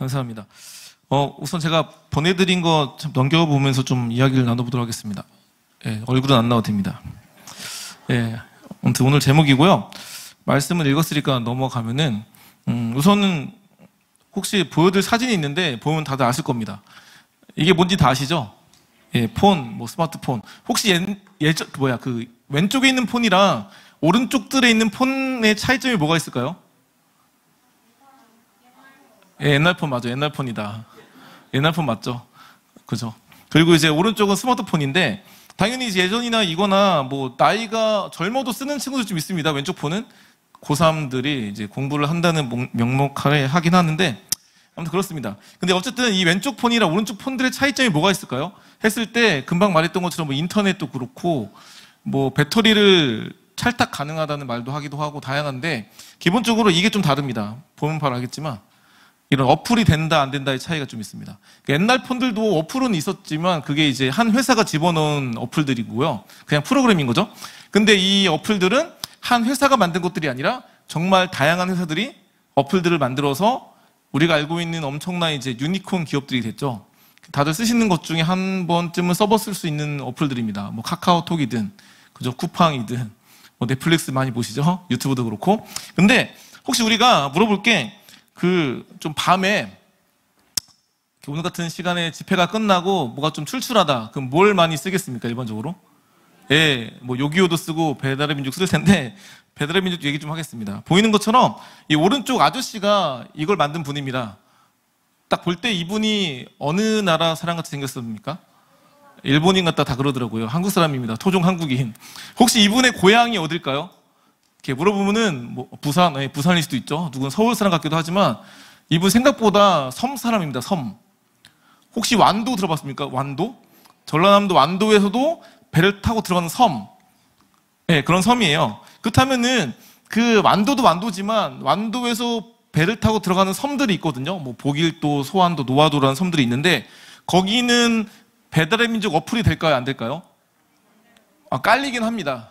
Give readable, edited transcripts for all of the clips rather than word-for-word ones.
감사합니다. 우선 제가 보내드린 거 참 넘겨보면서 좀 이야기를 나눠보도록 하겠습니다. 예, 얼굴은 안 나와도 됩니다. 예, 아무튼 오늘 제목이고요. 말씀을 읽었으니까 넘어가면은, 우선은 혹시 보여드릴 사진이 있는데 보면 다들 아실 겁니다. 이게 뭔지 다 아시죠? 예, 폰, 뭐 스마트폰. 혹시 그 왼쪽에 있는 폰이랑 오른쪽들에 있는 폰의 차이점이 뭐가 있을까요? 예, 옛날 폰 맞아. 옛날 폰이다. 옛날 폰 맞죠? 그죠? 그리고 이제 오른쪽은 스마트폰인데, 당연히 이제 예전이나 이거나 뭐 나이가 젊어도 쓰는 친구들 좀 있습니다. 왼쪽 폰은 고3들이 이제 공부를 한다는 명목하에 하긴 하는데, 아무튼 그렇습니다. 근데 어쨌든 이 왼쪽 폰이랑 오른쪽 폰들의 차이점이 뭐가 있을까요? 했을 때 금방 말했던 것처럼 뭐 인터넷도 그렇고 뭐 배터리를 찰떡 가능하다는 말도 하기도 하고 다양한데, 기본적으로 이게 좀 다릅니다. 보면 바로 알겠지만 이런 어플이 된다 안 된다의 차이가 좀 있습니다. 옛날 폰들도 어플은 있었지만 그게 이제 한 회사가 집어넣은 어플들이고요. 그냥 프로그램인 거죠. 근데 이 어플들은 한 회사가 만든 것들이 아니라 정말 다양한 회사들이 어플들을 만들어서 우리가 알고 있는 엄청난 이제 유니콘 기업들이 됐죠. 다들 쓰시는 것 중에 한 번쯤은 써봤을 수 있는 어플들입니다. 뭐 카카오톡이든, 그죠? 쿠팡이든, 뭐 넷플릭스 많이 보시죠? 유튜브도 그렇고. 근데 혹시 우리가 물어볼 게, 좀 밤에 오늘 같은 시간에 집회가 끝나고 뭐가 좀 출출하다. 그럼 뭘 많이 쓰겠습니까, 일반적으로? 예, 뭐 요기요도 쓰고 배달의 민족 쓸 텐데, 배달의 민족 얘기 좀 하겠습니다. 보이는 것처럼 이 오른쪽 아저씨가 이걸 만든 분입니다. 딱 볼 때 이분이 어느 나라 사람같이 생겼습니까? 일본인 같다 다 그러더라고요. 한국 사람입니다. 토종 한국인. 혹시 이분의 고향이 어딜까요? 이렇게 물어보면은 뭐 부산일 수도 있죠. 누군 서울 사람 같기도 하지만 이분 생각보다 섬 사람입니다. 섬. 혹시 완도 들어봤습니까? 완도? 전라남도 완도에서도 배를 타고 들어가는 섬. 네, 그런 섬이에요. 그렇다면은 그 완도도 완도지만 완도에서 배를 타고 들어가는 섬들이 있거든요. 뭐 보길도, 소안도, 노화도라는 섬들이 있는데 거기는 배달의 민족 어플이 될까요? 안 될까요? 깔리긴 합니다.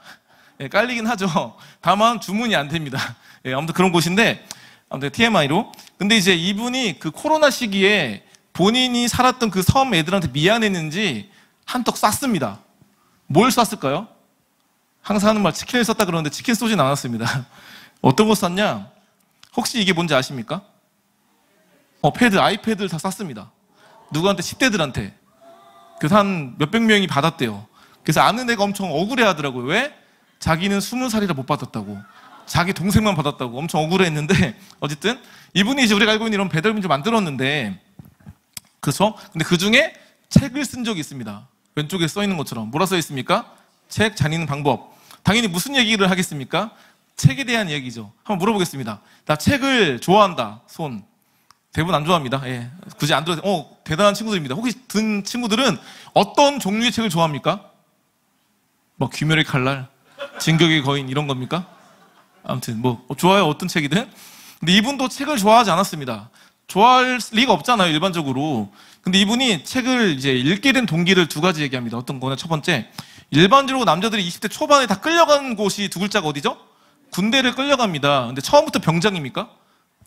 예, 깔리긴 하죠. 다만 주문이 안 됩니다. 예, 아무튼 그런 곳인데, 아무튼 TMI로. 근데 이제 이분이 그 코로나 시기에 본인이 살았던 그 섬 애들한테 미안했는지 한턱 쐈습니다. 뭘 쐈을까요? 항상 하는 말 치킨을 쐈다 그러는데 치킨 쏘진 않았습니다. 어떤 거 쐈냐? 혹시 이게 뭔지 아십니까? 아이패드를 다 쐈습니다. 누구한테? 10대들한테. 그래서 한 몇백 명이 받았대요. 그래서 아는 애가 엄청 억울해 하더라고요. 왜? 자기는 20살이라 못 받았다고. 자기 동생만 받았다고 엄청 억울해했는데, 어쨌든 이분이 이제 우리가 알고 있는 이런 배달민족 만들었는데, 그렇죠? 근데 그 중에 책을 쓴 적이 있습니다. 왼쪽에 써 있는 것처럼 뭐라 써 있습니까? 책 잘 읽는 방법. 당연히 무슨 얘기를 하겠습니까? 책에 대한 얘기죠. 한번 물어보겠습니다. 나 책을 좋아한다. 손. 대부분 안 좋아합니다. 예, 굳이 안 들어. 대단한 친구들입니다. 혹시 든 친구들은 어떤 종류의 책을 좋아합니까? 뭐 귀멸의 칼날, 진격의 거인 이런 겁니까? 아무튼 뭐 좋아요, 어떤 책이든. 근데 이분도 책을 좋아하지 않았습니다. 좋아할 리가 없잖아요, 일반적으로. 근데 이분이 책을 이제 읽게 된 동기를 두 가지 얘기합니다. 어떤 거냐? 첫 번째, 일반적으로 남자들이 20대 초반에 다 끌려간 곳이 두 글자가 어디죠? 군대를 끌려갑니다. 근데 처음부터 병장입니까?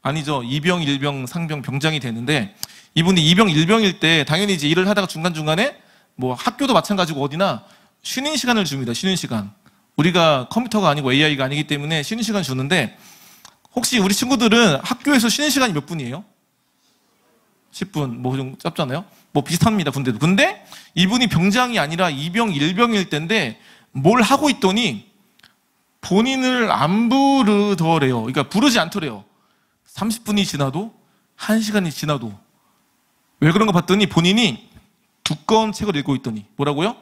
아니죠. 이병, 일병, 상병, 병장이 되는데, 이분이 이병, 일병일 때 당연히 이제 일을 하다가 중간중간에 뭐 학교도 마찬가지고 어디나 쉬는 시간을 줍니다. 쉬는 시간. 우리가 컴퓨터가 아니고 AI가 아니기 때문에 쉬는 시간 주는데, 혹시 우리 친구들은 학교에서 쉬는 시간이 몇 분이에요? 10분, 뭐 좀 짧잖아요? 뭐 비슷합니다, 군대도. 근데 이분이 병장이 아니라 이병, 일병일 때인데 뭘 하고 있더니 본인을 안 부르더래요. 그러니까 부르지 않더래요. 30분이 지나도, 1시간이 지나도. 왜 그런가 봤더니 본인이 두꺼운 책을 읽고 있더니, 뭐라고요?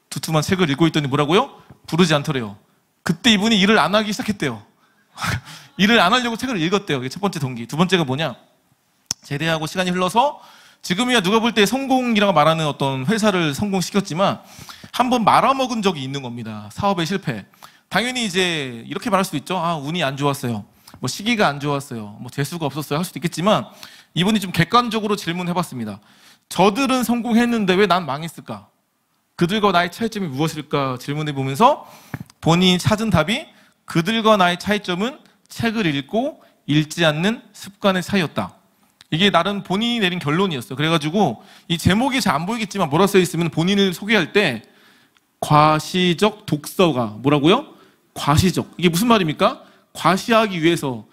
두툼한 책을 읽고 있더니 뭐라고요? 부르지 않더래요. 그때 이분이 일을 안 하기 시작했대요. 일을 안 하려고 책을 읽었대요. 이게 첫 번째 동기. 두 번째가 뭐냐? 제대하고 시간이 흘러서 지금이야 누가 볼 때 성공이라고 말하는 어떤 회사를 성공시켰지만 한번 말아먹은 적이 있는 겁니다. 사업의 실패. 당연히 이제 이렇게 말할 수도 있죠. 운이 안 좋았어요. 뭐 시기가 안 좋았어요. 뭐 재수가 없었어요. 할 수도 있겠지만 이분이 좀 객관적으로 질문해봤습니다. 저들은 성공했는데 왜 난 망했을까? 그들과 나의 차이점이 무엇일까 질문해보면서 본인이 찾은 답이 그들과 나의 차이점은 책을 읽고 읽지 않는 습관의 차이였다. 이게 나름 본인이 내린 결론이었어요. 그래가지고 이 제목이 잘 안 보이겠지만 뭐라 써 있으면 본인을 소개할 때 과시적 독서가 뭐라고요? 과시적. 이게 무슨 말입니까? 과시하기 위해서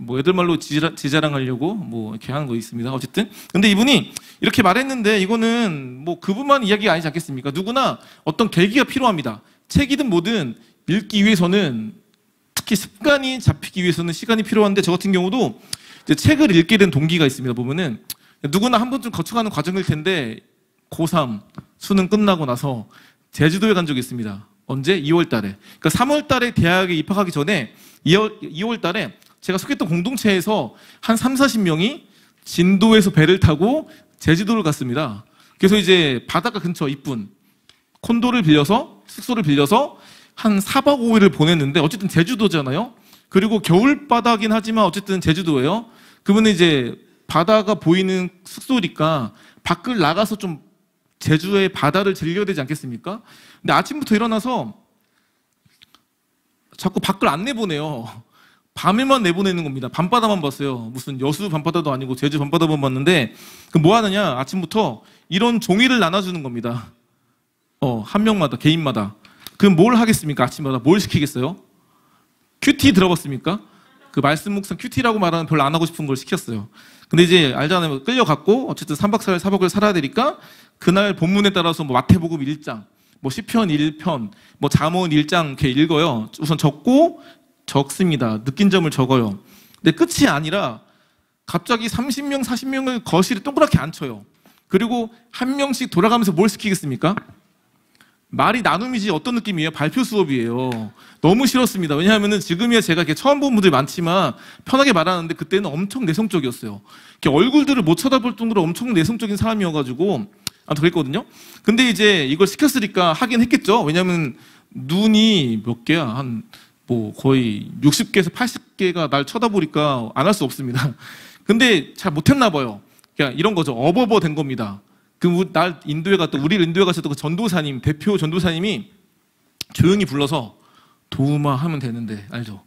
뭐 애들 말로 지자랑하려고 뭐 이렇게 하는 거 있습니다. 어쨌든 근데 이분이 이렇게 말했는데 이거는 뭐 그분만 이야기가 아니지 않겠습니까? 누구나 어떤 계기가 필요합니다. 책이든 뭐든 읽기 위해서는 특히 습관이 잡히기 위해서는 시간이 필요한데 저 같은 경우도 이제 책을 읽게 된 동기가 있습니다. 보면은 누구나 한 번쯤 거쳐가는 과정일 텐데 고3 수능 끝나고 나서 제주도에 간 적이 있습니다. 언제? 2월 달에. 그러니까 3월 달에 대학에 입학하기 전에 2월 달에 제가 속했던 공동체에서 한 3, 40명이 진도에서 배를 타고 제주도를 갔습니다. 그래서 이제 바닷가 근처 이쁜 콘도를 빌려서 숙소를 빌려서 한 4박 5일을 보냈는데 어쨌든 제주도잖아요. 그리고 겨울바다긴 하지만 어쨌든 제주도예요. 그러면 이제 바다가 보이는 숙소니까 밖을 나가서 좀 제주의 바다를 즐겨야 되지 않겠습니까? 근데 아침부터 일어나서 자꾸 밖을 안 내보내요. 밤에만 내보내는 겁니다. 밤바다만 봤어요. 무슨 여수 밤바다도 아니고 제주 밤바다만 봤는데 그럼 뭐 하느냐? 아침부터 이런 종이를 나눠주는 겁니다. 한 명마다 개인마다. 그럼 뭘 하겠습니까? 아침마다 뭘 시키겠어요? 큐티 들어봤습니까? 그 말씀 묵상 큐티라고 말하는 별로 안 하고 싶은 걸 시켰어요. 근데 이제 알잖아요. 끌려갔고 어쨌든 3박 4일 4박을 살아야 되니까 그날 본문에 따라서 뭐 마태복음 1장, 뭐 시편 1편, 뭐 잠언 1장 이렇게 읽어요. 우선 적고 적습니다. 느낀 점을 적어요. 근데 끝이 아니라 갑자기 30명, 40명을 거실에 동그랗게 앉혀요. 그리고 한 명씩 돌아가면서 뭘 시키겠습니까? 말이 나눔이지 어떤 느낌이에요? 발표 수업이에요. 너무 싫었습니다. 왜냐하면 지금이야 제가 이렇게 처음 본 분들이 많지만 편하게 말하는데 그때는 엄청 내성적이었어요. 이렇게 얼굴들을 못 쳐다볼 정도로 엄청 내성적인 사람이어가지고 아무튼 그랬거든요. 근데 이제 이걸 시켰으니까 하긴 했겠죠. 왜냐하면 눈이 몇 개야? 한 뭐 거의 60개에서 80개가 날 쳐다보니까 안 할 수 없습니다. 근데 잘 못했나 봐요. 그냥 이런 거죠. 어버버 된 겁니다. 날 인도에 갔던 우리를 인도에 갔었던 그 전도사님 대표 전도사님이 조용히 불러서 도우마 하면 되는데 알죠?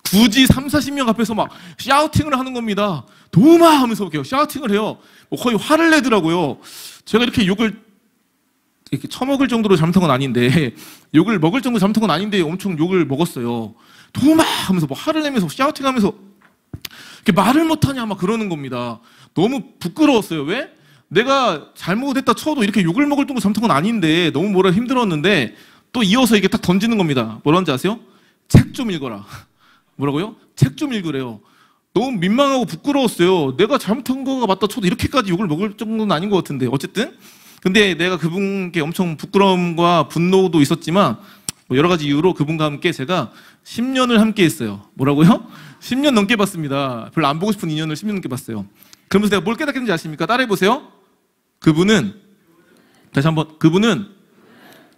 굳이 3, 40명 앞에서 막 샤우팅을 하는 겁니다. 도우마 하면서 이렇게 샤우팅을 해요. 뭐 거의 화를 내더라고요. 제가 이렇게 욕을 이렇게 처먹을 정도로 잘못한 건 아닌데 욕을 먹을 정도로 잘못한 건 아닌데 엄청 욕을 먹었어요. 도우마 하면서 뭐 화를 내면서 샤우팅하면서 이렇게 말을 못하냐 막 그러는 겁니다. 너무 부끄러웠어요. 왜? 내가 잘못했다 쳐도 이렇게 욕을 먹을 정도 잘못한 건 아닌데 너무 뭐라 힘들었는데 또 이어서 이게 딱 던지는 겁니다. 뭐라는지 아세요? 책 좀 읽어라. 뭐라고요? 책 좀 읽으래요. 너무 민망하고 부끄러웠어요. 내가 잘못한 거가 맞다 쳐도 이렇게까지 욕을 먹을 정도는 아닌 것 같은데 어쨌든 근데 내가 그분께 엄청 부끄러움과 분노도 있었지만 뭐 여러 가지 이유로 그분과 함께 제가 10년을 함께 했어요. 뭐라고요? 10년 넘게 봤습니다. 별로 안 보고 싶은 인연을 10년 넘게 봤어요. 그러면서 내가 뭘 깨닫겠는지 아십니까? 따라해보세요. 그분은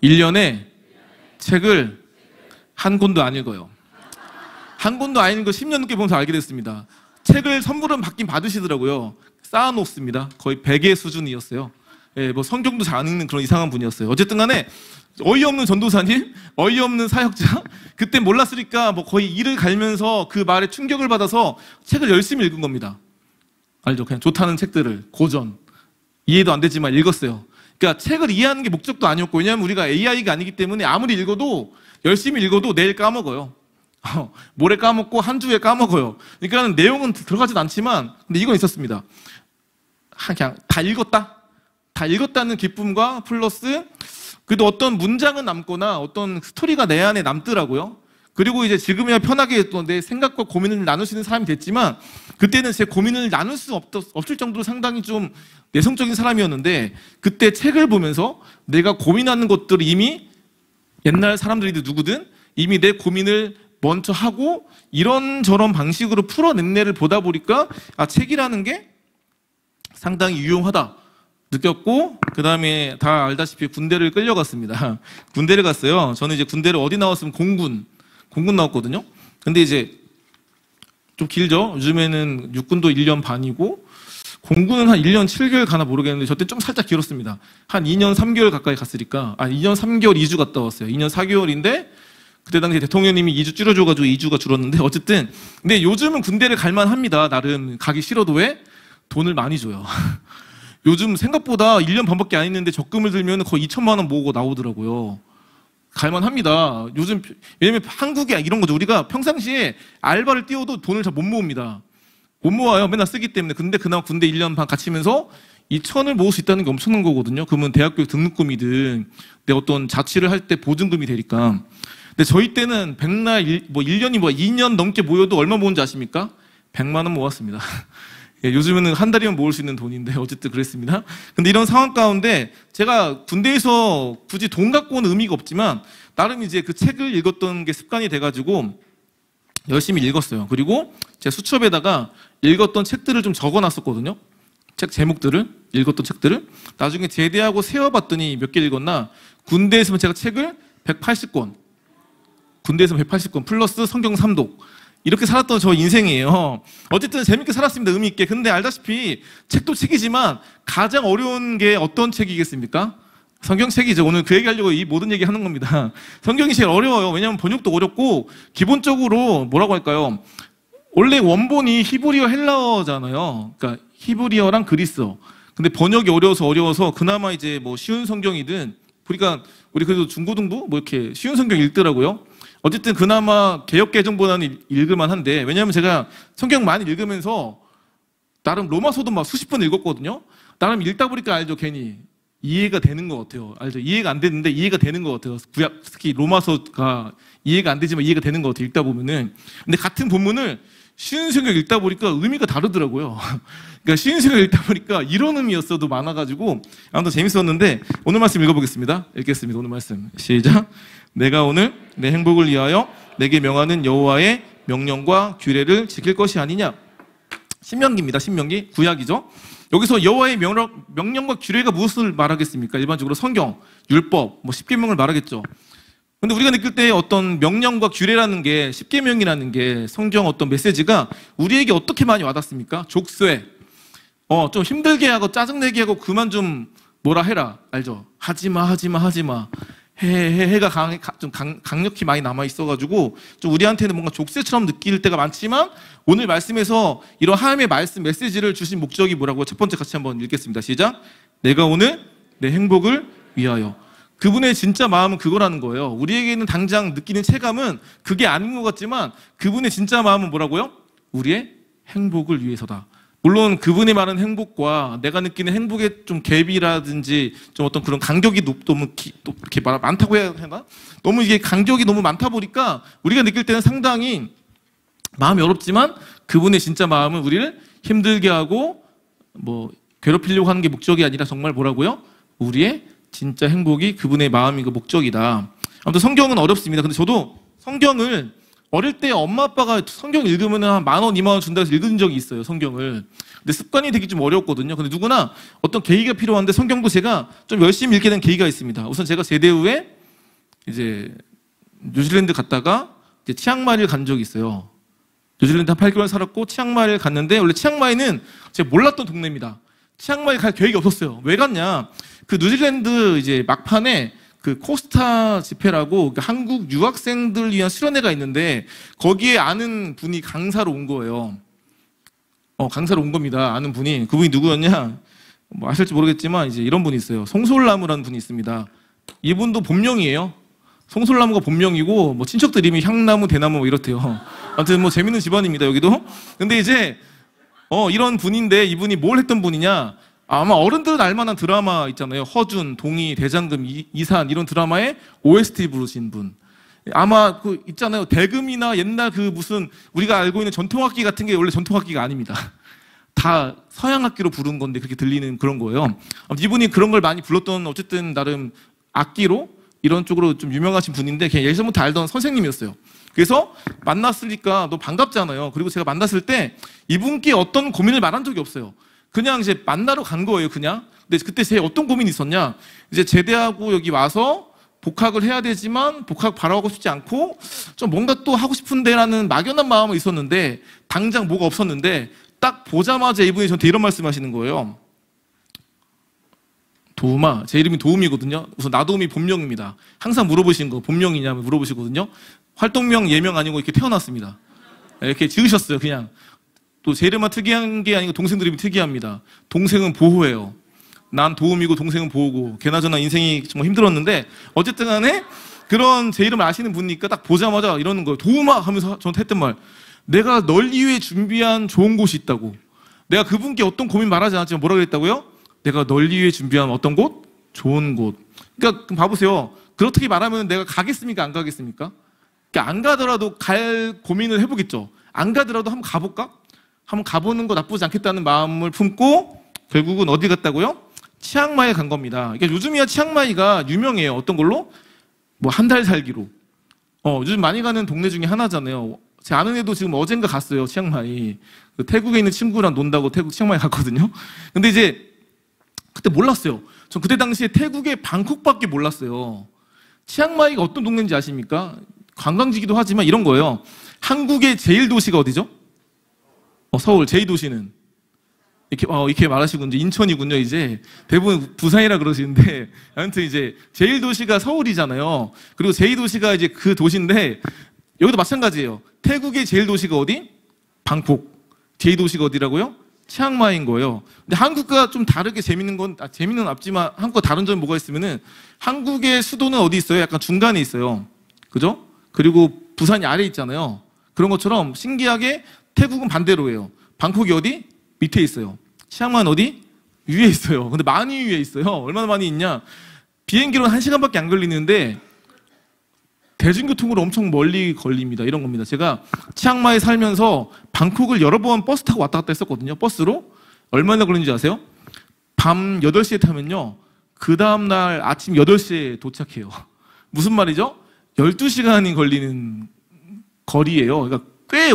1년에 책을 한 권도 안 읽어요. 한 권도 안 읽은 거 10년 넘게 보면서 알게 됐습니다. 책을 선물은 받긴 받으시더라고요. 쌓아놓습니다. 거의 베개 수준이었어요. 예, 뭐 성경도 잘 안 읽는 그런 이상한 분이었어요. 어쨌든 간에 어이없는 전도사님, 어이없는 사역자, 그때 몰랐으니까 뭐 거의 이를 갈면서 그 말에 충격을 받아서 책을 열심히 읽은 겁니다. 알죠? 그냥 좋다는 책들을 고전 이해도 안 되지만 읽었어요. 그러니까 책을 이해하는 게 목적도 아니었고 왜냐하면 우리가 AI가 아니기 때문에 아무리 읽어도 열심히 읽어도 내일 까먹어요. 모레 까먹고 한 주에 까먹어요. 그러니까 내용은 들어가진 않지만 근데 이건 있었습니다. 그냥 다 읽었다는 기쁨과 플러스 그래도 어떤 문장은 남거나 어떤 스토리가 내 안에 남더라고요. 그리고 이제 지금이야 편하게 또 내 생각과 고민을 나눌 수 있는 사람이 됐지만 그때는 제 고민을 나눌 수 없을 정도로 상당히 좀 내성적인 사람이었는데 그때 책을 보면서 내가 고민하는 것들을 이미 옛날 사람들이든 누구든 이미 내 고민을 먼저 하고 이런저런 방식으로 풀어낸 애를 보다 보니까 아 책이라는 게 상당히 유용하다 느꼈고 그 다음에 다 알다시피 군대를 끌려갔습니다. 군대를 갔어요. 저는 이제 군대를 어디 나왔으면 공군 나왔거든요. 근데 이제 좀 길죠. 요즘에는 육군도 1년 반이고 공군은 한 1년 7개월 가나 모르겠는데 저 때 좀 살짝 길었습니다. 한 2년 3개월 가까이 갔으니까 2년 3개월 2주 갔다 왔어요. 2년 4개월인데 그때 당시 대통령님이 2주 줄여줘가지고 2주가 줄었는데 어쨌든 근데 요즘은 군대를 갈만합니다. 나름 가기 싫어도 왜? 돈을 많이 줘요. 요즘 생각보다 1년 반밖에 안 했는데 적금을 들면 거의 2천만 원 모으고 나오더라고요. 갈만합니다. 요즘, 왜냐면 한국에 이런 거죠. 우리가 평상시에 알바를 띄워도 돈을 잘 못 모읍니다. 못 모아요. 맨날 쓰기 때문에. 근데 그나마 군대 1년 반 갇히면서 2천을 모을 수 있다는 게 엄청난 거거든요. 그러면 대학교 등록금이든 내 어떤 자취를 할 때 보증금이 되니까. 근데 저희 때는 백날 1년이 2년 넘게 모여도 얼마 모은지 아십니까? 100만 원 모았습니다. 예, 요즘에는 한 달이면 모을 수 있는 돈인데 어쨌든 그랬습니다. 근데 이런 상황 가운데 제가 군대에서 굳이 돈 갖고 오는 의미가 없지만 나름 이제 그 책을 읽었던 게 습관이 돼가지고 열심히 읽었어요. 그리고 제 수첩에다가 읽었던 책들을 좀 적어놨었거든요. 책 제목들을, 읽었던 책들을. 나중에 제대하고 세어봤더니 몇 개 읽었나? 군대에서는 제가 책을 180권, 군대에서 180권 플러스 성경 3독. 이렇게 살았던 저 인생이에요. 어쨌든 재밌게 살았습니다. 의미 있게. 근데 알다시피 책도 책이지만 가장 어려운 게 어떤 책이겠습니까? 성경책이죠. 오늘 그 얘기하려고 이 모든 얘기 하는 겁니다. 성경이 제일 어려워요. 왜냐하면 번역도 어렵고 기본적으로 뭐라고 할까요? 원래 원본이 히브리어 헬라어잖아요. 그러니까 히브리어랑 그리스어. 근데 번역이 어려워서 그나마 이제 뭐 쉬운 성경이든 그러니까 우리 그래도 중고등부 뭐 이렇게 쉬운 성경 읽더라고요. 어쨌든 그나마 개역개정보다는 읽을만 한데 왜냐하면 제가 성경 많이 읽으면서 나름 로마서도 막 수십 번 읽었거든요. 나름 읽다 보니까 알죠. 괜히 이해가 되는 것 같아요. 알죠? 이해가 안 되는데 이해가 되는 것 같아요. 구약 특히 로마서가 이해가 안 되지만 이해가 되는 것 같아요. 읽다 보면은. 근데 같은 본문을 쉬운 성경 읽다 보니까 의미가 다르더라고요. 그러니까 쉬운 성경 읽다 보니까 이런 의미였어도 많아가지고 아무튼 재밌었는데 오늘 말씀 읽어보겠습니다. 읽겠습니다. 오늘 말씀 시작. 내가 오늘 내 행복을 위하여 내게 명하는 여호와의 명령과 규례를 지킬 것이 아니냐. 신명기입니다. 신명기 구약이죠. 여기서 여호와의 명령과 규례가 무엇을 말하겠습니까? 일반적으로 성경, 율법, 뭐 십계명을 말하겠죠. 근데 우리가 느낄 때 어떤 명령과 규례라는 게 십계명이라는 게 성경 어떤 메시지가 우리에게 어떻게 많이 와닿습니까? 족쇄, 좀 힘들게 하고 짜증내게 하고 그만 좀 뭐라 해라, 알죠? 하지마. 해가 좀 강력히 많이 남아 있어가지고 좀 우리한테는 뭔가 족쇄처럼 느낄 때가 많지만 오늘 말씀에서 이런 하나님의 말씀 메시지를 주신 목적이 뭐라고 첫 번째 같이 한번 읽겠습니다. 시작. 내가 오늘 내 행복을 위하여. 그분의 진짜 마음은 그거라는 거예요. 우리에게는 당장 느끼는 체감은 그게 아닌 것 같지만 그분의 진짜 마음은 뭐라고요? 우리의 행복을 위해서다. 물론 그분이 말하는 행복과 내가 느끼는 행복의 좀 갭이라든지 좀 어떤 그런 간격이 너무 이렇게 많다고 해야 하나? 너무 이게 간격이 너무 많다 보니까 우리가 느낄 때는 상당히 마음이 어렵지만 그분의 진짜 마음은 우리를 힘들게 하고 뭐 괴롭히려고 하는 게 목적이 아니라 정말 뭐라고요? 우리의 진짜 행복이 그분의 마음이 그 목적이다. 아무튼 성경은 어렵습니다. 근데 저도 성경을 어릴 때 엄마 아빠가 성경 읽으면 한 10,000원, 20,000원 준다고 해서 읽은 적이 있어요. 성경을. 근데 습관이 되기 좀 어렵거든요. 근데 누구나 어떤 계기가 필요한데 성경도 제가 좀 열심히 읽게 된 계기가 있습니다. 우선 제가 제대 후에 이제 뉴질랜드 갔다가 이제 치앙마이를 간 적이 있어요. 뉴질랜드 한 8개월 살았고 치앙마이를 갔는데 원래 치앙마이는 제가 몰랐던 동네입니다. 치앙마이 갈 계획이 없었어요. 왜 갔냐? 그 뉴질랜드 이제 막판에 그 코스타 집회라고 한국 유학생들 위한 수련회가 있는데 거기에 아는 분이 강사로 온 거예요. 강사로 온 겁니다. 아는 분이. 그분이 누구였냐? 뭐 아실지 모르겠지만 이제 이런 분이 있어요. 송솔나무라는 분이 있습니다. 이분도 본명이에요. 송솔나무가 본명이고 뭐 친척들 이름이 향나무, 대나무 뭐 이렇대요. 아무튼 뭐 재밌는 집안입니다. 여기도. 근데 이제 이런 분인데 이분이 뭘 했던 분이냐? 아마 어른들은 알만한 드라마 있잖아요. 허준, 동희, 대장금, 이산 이런 드라마에 OST 부르신 분. 아마 그 있잖아요. 대금이나 옛날 그 무슨 우리가 알고 있는 전통악기 같은 게 원래 전통악기가 아닙니다. 다 서양악기로 부른 건데 그렇게 들리는 그런 거예요. 이분이 그런 걸 많이 불렀던 어쨌든 나름 악기로 이런 쪽으로 좀 유명하신 분인데 그냥 예전부터 알던 선생님이었어요. 그래서 만났으니까 너 반갑잖아요. 그리고 제가 만났을 때 이분께 어떤 고민을 말한 적이 없어요. 그냥 이제 만나러 간 거예요, 그냥. 근데 그때 제 어떤 고민이 있었냐? 이제 제대하고 여기 와서 복학을 해야 되지만 복학 바로 하고 싶지 않고 좀 뭔가 또 하고 싶은데라는 막연한 마음은 있었는데 당장 뭐가 없었는데 딱 보자마자 이분이 저한테 이런 말씀 하시는 거예요. 도움아, 제 이름이 도움이거든요. 우선 나도움이 본명입니다. 항상 물어보신 거 본명이냐면 물어보시거든요. 활동명, 예명 아니고 이렇게 태어났습니다. 이렇게 지으셨어요, 그냥. 또 제 이름만 특이한 게 아니고 동생들 이름이 특이합니다. 동생은 보호예요. 난 도움이고 동생은 보호고, 걔나저나 인생이 정말 힘들었는데 어쨌든 간에 그런 제 이름을 아시는 분이니까 딱 보자마자 이러는 거예요. 도움아 하면서 저한테 했던 말, 내가 널 위해 준비한 좋은 곳이 있다고. 내가 그분께 어떤 고민 말하지 않았지만 뭐라 그랬다고요? 내가 널 위해 준비한 어떤 곳? 좋은 곳. 그러니까 봐보세요. 그렇게 말하면 내가 가겠습니까? 안 가겠습니까? 그러니까 안 가더라도 갈 고민을 해보겠죠. 안 가더라도 한번 가볼까? 한번 가보는 거 나쁘지 않겠다는 마음을 품고 결국은 어디 갔다고요? 치앙마이에 간 겁니다. 그러니까 요즘이야 치앙마이가 유명해요. 어떤 걸로? 뭐 한 달 살기로. 요즘 많이 가는 동네 중에 하나잖아요. 제 아는 애도 지금 어젠가 갔어요. 치앙마이. 태국에 있는 친구랑 논다고 태국 치앙마이 갔거든요. 근데 이제 그때 몰랐어요. 전 그때 당시에 태국의 방콕밖에 몰랐어요. 치앙마이가 어떤 동네인지 아십니까? 관광지기도 하지만 이런 거예요. 한국의 제일 도시가 어디죠? 서울 제2도시는 이렇게 말하시고 이제 인천이군요. 이제 대부분 부산이라 그러시는데 아무튼 이제 제1도시가 서울이잖아요. 그리고 제2도시가 이제 그 도시인데 여기도 마찬가지예요. 태국의 제1도시가 어디? 방콕. 제2도시가 어디라고요? 치앙마이인 거예요. 근데 한국과 좀 다르게 재밌는 건 재밌는 없지만 한국과 다른 점이 뭐가 있으면은 한국의 수도는 어디 있어요? 약간 중간에 있어요. 그죠? 그리고 부산이 아래에 있잖아요. 그런 것처럼 신기하게 태국은 반대로예요. 방콕이 어디? 밑에 있어요. 치앙마이는 어디? 위에 있어요. 근데 많이 위에 있어요. 얼마나 많이 있냐? 비행기로는 1시간밖에 안 걸리는데 대중교통으로 엄청 멀리 걸립니다. 이런 겁니다. 제가 치앙마이 살면서 방콕을 여러 번 버스 타고 왔다 갔다 했었거든요. 버스로. 얼마나 걸리는지 아세요? 밤 8시에 타면요. 그 다음날 아침 8시에 도착해요. 무슨 말이죠? 12시간이 걸리는 거리예요. 그러니까 꽤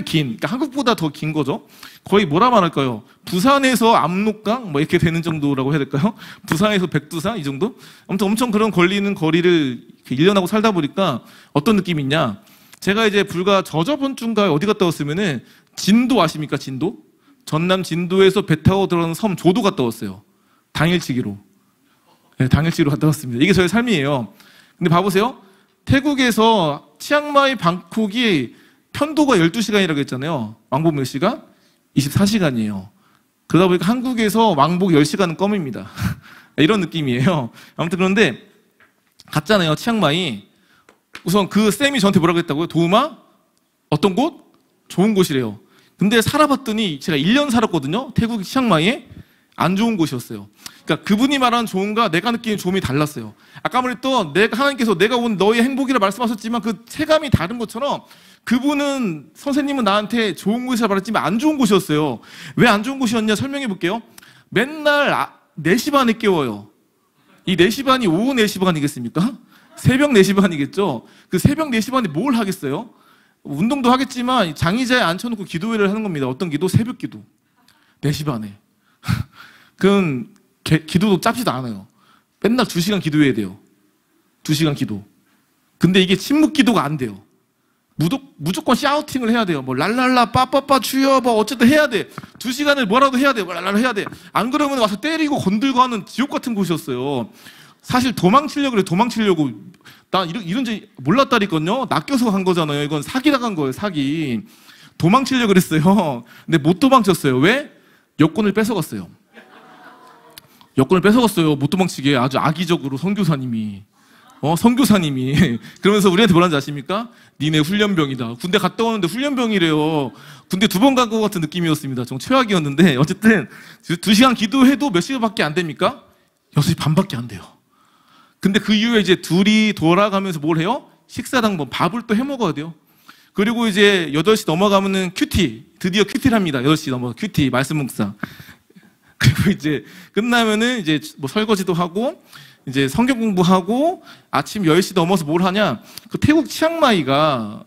긴, 그러니까 한국보다 더 긴 거죠. 거의 뭐라 말할까요? 부산에서 압록강 뭐 이렇게 되는 정도라고 해야 될까요? 부산에서 백두산 이 정도? 아무튼 엄청 그런 걸리는 거리를 1년하고 살다 보니까 어떤 느낌이 있냐? 제가 이제 불과 저저번 주인가에 어디 갔다 왔으면은 진도 아십니까? 진도? 전남 진도에서 배 타고 들어가는 섬 조도 갔다 왔어요. 당일치기로. 네, 당일치기로 갔다 왔습니다. 이게 저의 삶이에요. 근데 봐보세요. 태국에서 치앙마이 방콕이 편도가 12시간이라고 했잖아요. 왕복 몇 시간? 24시간이에요. 그러다 보니까 한국에서 왕복 10시간은 껌입니다. 이런 느낌이에요. 아무튼 그런데 갔잖아요. 치앙마이. 우선 그 쌤이 저한테 뭐라고 했다고요? 도우마? 어떤 곳? 좋은 곳이래요. 근데 살아봤더니 제가 1년 살았거든요. 태국 치앙마이에. 안 좋은 곳이었어요. 그러니까 그분이 말하는 좋은가 내가 느끼는 좋음이 달랐어요. 아까 말했던 하나님께서 내가 온 너의 행복이라 말씀하셨지만 그 체감이 다른 것처럼 그분은 선생님은 나한테 좋은 곳이라 말했지만 안 좋은 곳이었어요. 왜 안 좋은 곳이었냐 설명해 볼게요. 맨날 4시 반에 깨워요. 이 4시 반이 오후 4시 반이겠습니까? 새벽 4시 반이겠죠. 그 새벽 4시 반에 뭘 하겠어요? 운동도 하겠지만 장의자에 앉혀놓고 기도회를 하는 겁니다. 어떤 기도? 새벽 기도. 4시 반에. 그건 기도도 짧지도 않아요. 맨날 2시간 기도해야 돼요. 2시간 기도. 근데 이게 침묵 기도가 안 돼요. 무조건 샤우팅을 해야 돼요. 뭐 랄랄라 빠빠빠 주여 뭐 어쨌든 해야 돼. 2시간을 뭐라도 해야 돼. 랄랄라 해야 돼. 안 그러면 와서 때리고 건들고 하는 지옥 같은 곳이었어요. 사실 도망치려고 그래. 도망치려고. 나 이런지 몰랐다니까요. 낚여서 간 거잖아요. 이건 사기 당한 거예요. 사기. 도망치려고 그랬어요. 근데 못 도망쳤어요. 왜? 여권을 뺏어갔어요. 여권을 뺏어갔어요. 못 도망치게 아주 악의적으로 선교사님이. 선교사님이. 그러면서 우리한테 뭐라는지 아십니까? 니네 훈련병이다. 군대 갔다 오는데 훈련병이래요. 군대 2번 간 것 같은 느낌이었습니다. 좀 최악이었는데 어쨌든 2시간 기도해도 몇 시간밖에 안 됩니까? 6시 반밖에 안 돼요. 근데 그 이후에 이제 둘이 돌아가면서 뭘 해요? 식사당 뭐 밥을 또 해 먹어야 돼요. 그리고 이제 8시 넘어가면은 큐티. 드디어 큐티를 합니다. 8시 넘어가 큐티 말씀 묵상. 그리고 이제 끝나면은 이제 뭐 설거지도 하고 이제 성경 공부하고 아침 10시 넘어서 뭘 하냐? 그 태국 치앙마이가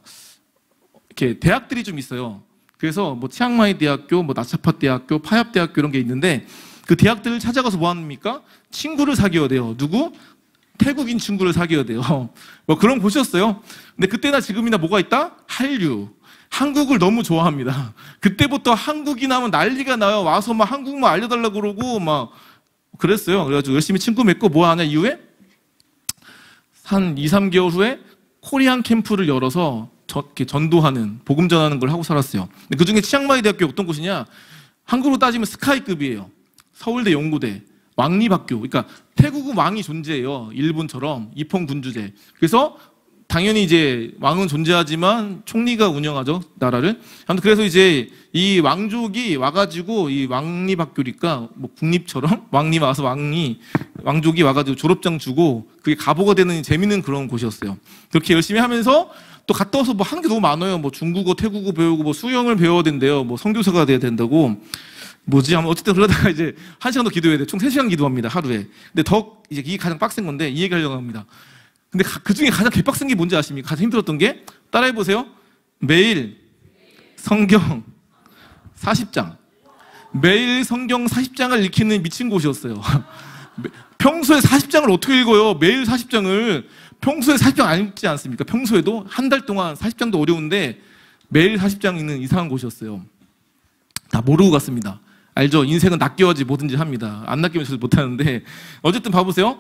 이렇게 대학들이 좀 있어요. 그래서 뭐 치앙마이 대학교, 뭐 나차파 대학교, 파얏 대학교 이런 게 있는데 그 대학들을 찾아가서 뭐 합니까? 친구를 사귀어야 돼요. 누구? 태국인 친구를 사귀어야 돼요. 뭐 그런 곳이었어요. 근데 그때나 지금이나 뭐가 있다? 한류. 한국을 너무 좋아합니다. 그때부터 한국인 하면 난리가 나요. 와서 막 한국말 알려달라고 그러고 막 그랬어요. 그래가지고 열심히 친구 맺고 뭐 하냐 이후에 한 2, 3개월 후에 코리안 캠프를 열어서 이렇게 전도하는, 복음 전하는 걸 하고 살았어요. 근데 그 중에 치앙마이 대학교 어떤 곳이냐? 한국으로 따지면 스카이급이에요. 서울대, 연고대, 왕립학교. 그러니까 태국은 왕이 존재해요. 일본처럼 이폰 군주제. 그래서 당연히 이제 왕은 존재하지만 총리가 운영하죠, 나라를. 아무튼 그래서 이제 이 왕족이 와가지고 이 왕립학교니까 뭐 국립처럼 왕립 와서 왕족이 와가지고 졸업장 주고 그게 가보가 되는 재밌는 그런 곳이었어요. 그렇게 열심히 하면서 또 갔다 와서 뭐 하는 게 너무 많아요. 뭐 중국어, 태국어 배우고 뭐 수영을 배워야 된대요. 뭐 선교사가 돼야 된다고. 뭐지? 아마 어쨌든 그러다가 이제 1시간 더 기도해야 돼. 총 3시간 기도합니다, 하루에. 근데 더 이제 이게 가장 빡센 건데 이 얘기하려고 합니다. 근데 그 중에 가장 개빡센 게 뭔지 아십니까? 가장 힘들었던 게 따라해보세요. 매일 성경 40장. 매일 성경 40장을 읽히는 미친 곳이었어요. 평소에 40장을 어떻게 읽어요? 매일 40장을. 평소에 40장 안 읽지 않습니까? 평소에도 한 달 동안 40장도 어려운데 매일 40장 읽는 이상한 곳이었어요. 다 모르고 갔습니다. 알죠? 인생은 낚여야지 뭐든지 합니다. 안 낚이면 저도 못하는데 어쨌든 봐보세요.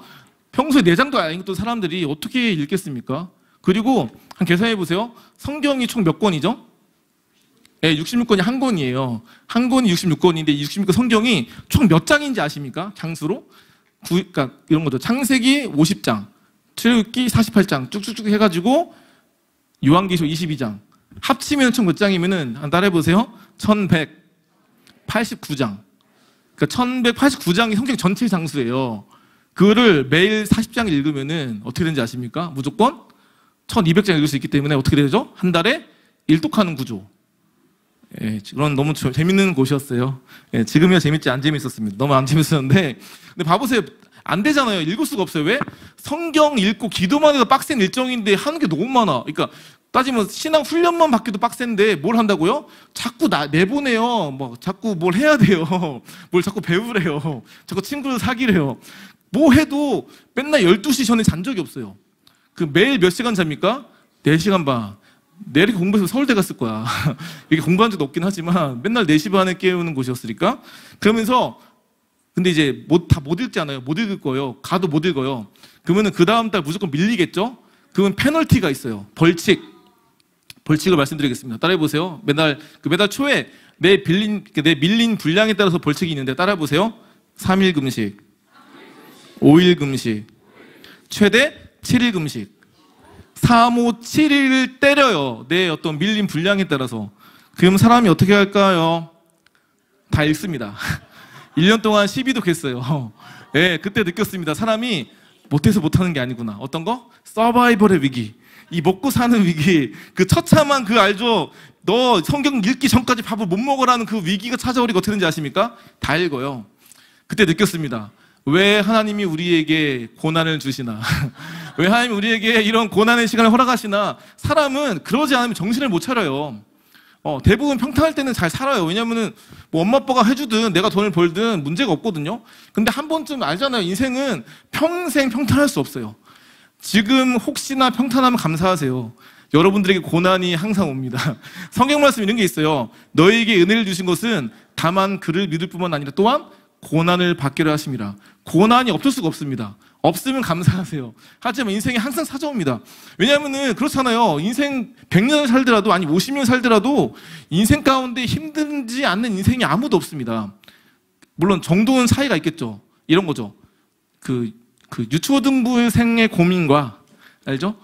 평소에 4장도 안 읽던 사람들이 어떻게 읽겠습니까? 그리고 한 계산해보세요. 성경이 총 몇 권이죠? 네, 66권이 한 권이에요. 한 권이 66권인데 66권 성경이 총 몇 장인지 아십니까? 장수로? 그러니까 이런 거죠. 창세기 50장, 출애굽기 48장 쭉쭉쭉 해가지고 요한계시록 22장 합치면 총 몇 장이면은 한 따라해보세요. 1189장. 그러니까 1189장이 성경 전체 장수예요. 그거를 매일 40장 읽으면은 어떻게 되는지 아십니까? 무조건 1200장 읽을 수 있기 때문에 어떻게 되죠? 한 달에 일독하는 구조. 예, 그런 너무 재밌는 곳이었어요. 예, 지금이야 재밌지 안 재밌었습니다. 너무 안 재밌었는데. 근데 봐보세요. 안 되잖아요. 읽을 수가 없어요. 왜? 성경 읽고 기도만 해도 빡센 일정인데 하는 게 너무 많아. 그러니까 따지면 신앙 훈련만 받기도 빡센데 뭘 한다고요? 자꾸 내보내요. 뭐 자꾸 뭘 해야 돼요. 뭘 자꾸 배우래요. 자꾸 친구를 사귀래요. 뭐 해도 맨날 12시 전에 잔 적이 없어요. 그 매일 몇 시간 잡니까? 4시간 반. 내일 공부해서 서울대 갔을 거야. 이게 공부한 적도 없긴 하지만 맨날 4시 반에 깨우는 곳이었으니까. 그러면서 근데 이제 다 못 읽잖아요. 못 읽을 거예요. 가도 못 읽어요. 그러면은 그 다음 달 무조건 밀리겠죠? 그러면 페널티가 있어요. 벌칙을 말씀드리겠습니다. 따라해보세요. 매달 초에 내 밀린 분량에 따라서 벌칙이 있는데 따라해보세요. 3일 금식, 5일 금식, 최대 7일 금식. 3, 5, 7일을 때려요. 내 어떤 밀린 분량에 따라서. 그럼 사람이 어떻게 할까요? 다 읽습니다. 1년 동안 시비도 겠어요. 네, 그때 느꼈습니다. 사람이 못해서 못하는 게 아니구나. 어떤 거? 서바이벌의 위기. 이 먹고 사는 위기. 그 처참한 그 알죠? 너 성경 읽기 전까지 밥을 못 먹으라는 그 위기가 찾아오니까 어떻게 되는지 아십니까? 다 읽어요. 그때 느꼈습니다. 왜 하나님이 우리에게 고난을 주시나? 왜 하나님이 우리에게 이런 고난의 시간을 허락하시나? 사람은 그러지 않으면 정신을 못 차려요. 대부분 평탄할 때는 잘 살아요. 왜냐면은 뭐 엄마 아빠가 해주든 내가 돈을 벌든 문제가 없거든요. 근데 한 번쯤 알잖아요. 인생은 평생 평탄할 수 없어요. 지금 혹시나 평탄하면 감사하세요. 여러분들에게 고난이 항상 옵니다. 성경 말씀 이런 게 있어요. 너에게 은혜를 주신 것은 다만 그를 믿을 뿐만 아니라 또한 고난을 받기로 하심이라. 고난이 없을 수가 없습니다. 없으면 감사하세요. 하지만 인생이 항상 찾아옵니다. 왜냐하면은 그렇잖아요. 인생 100년을 살더라도 아니 50년 살더라도 인생 가운데 힘들지 않는 인생이 아무도 없습니다. 물론 정도는 차이가 있겠죠. 이런 거죠. 그 유초등부생의 고민과 알죠?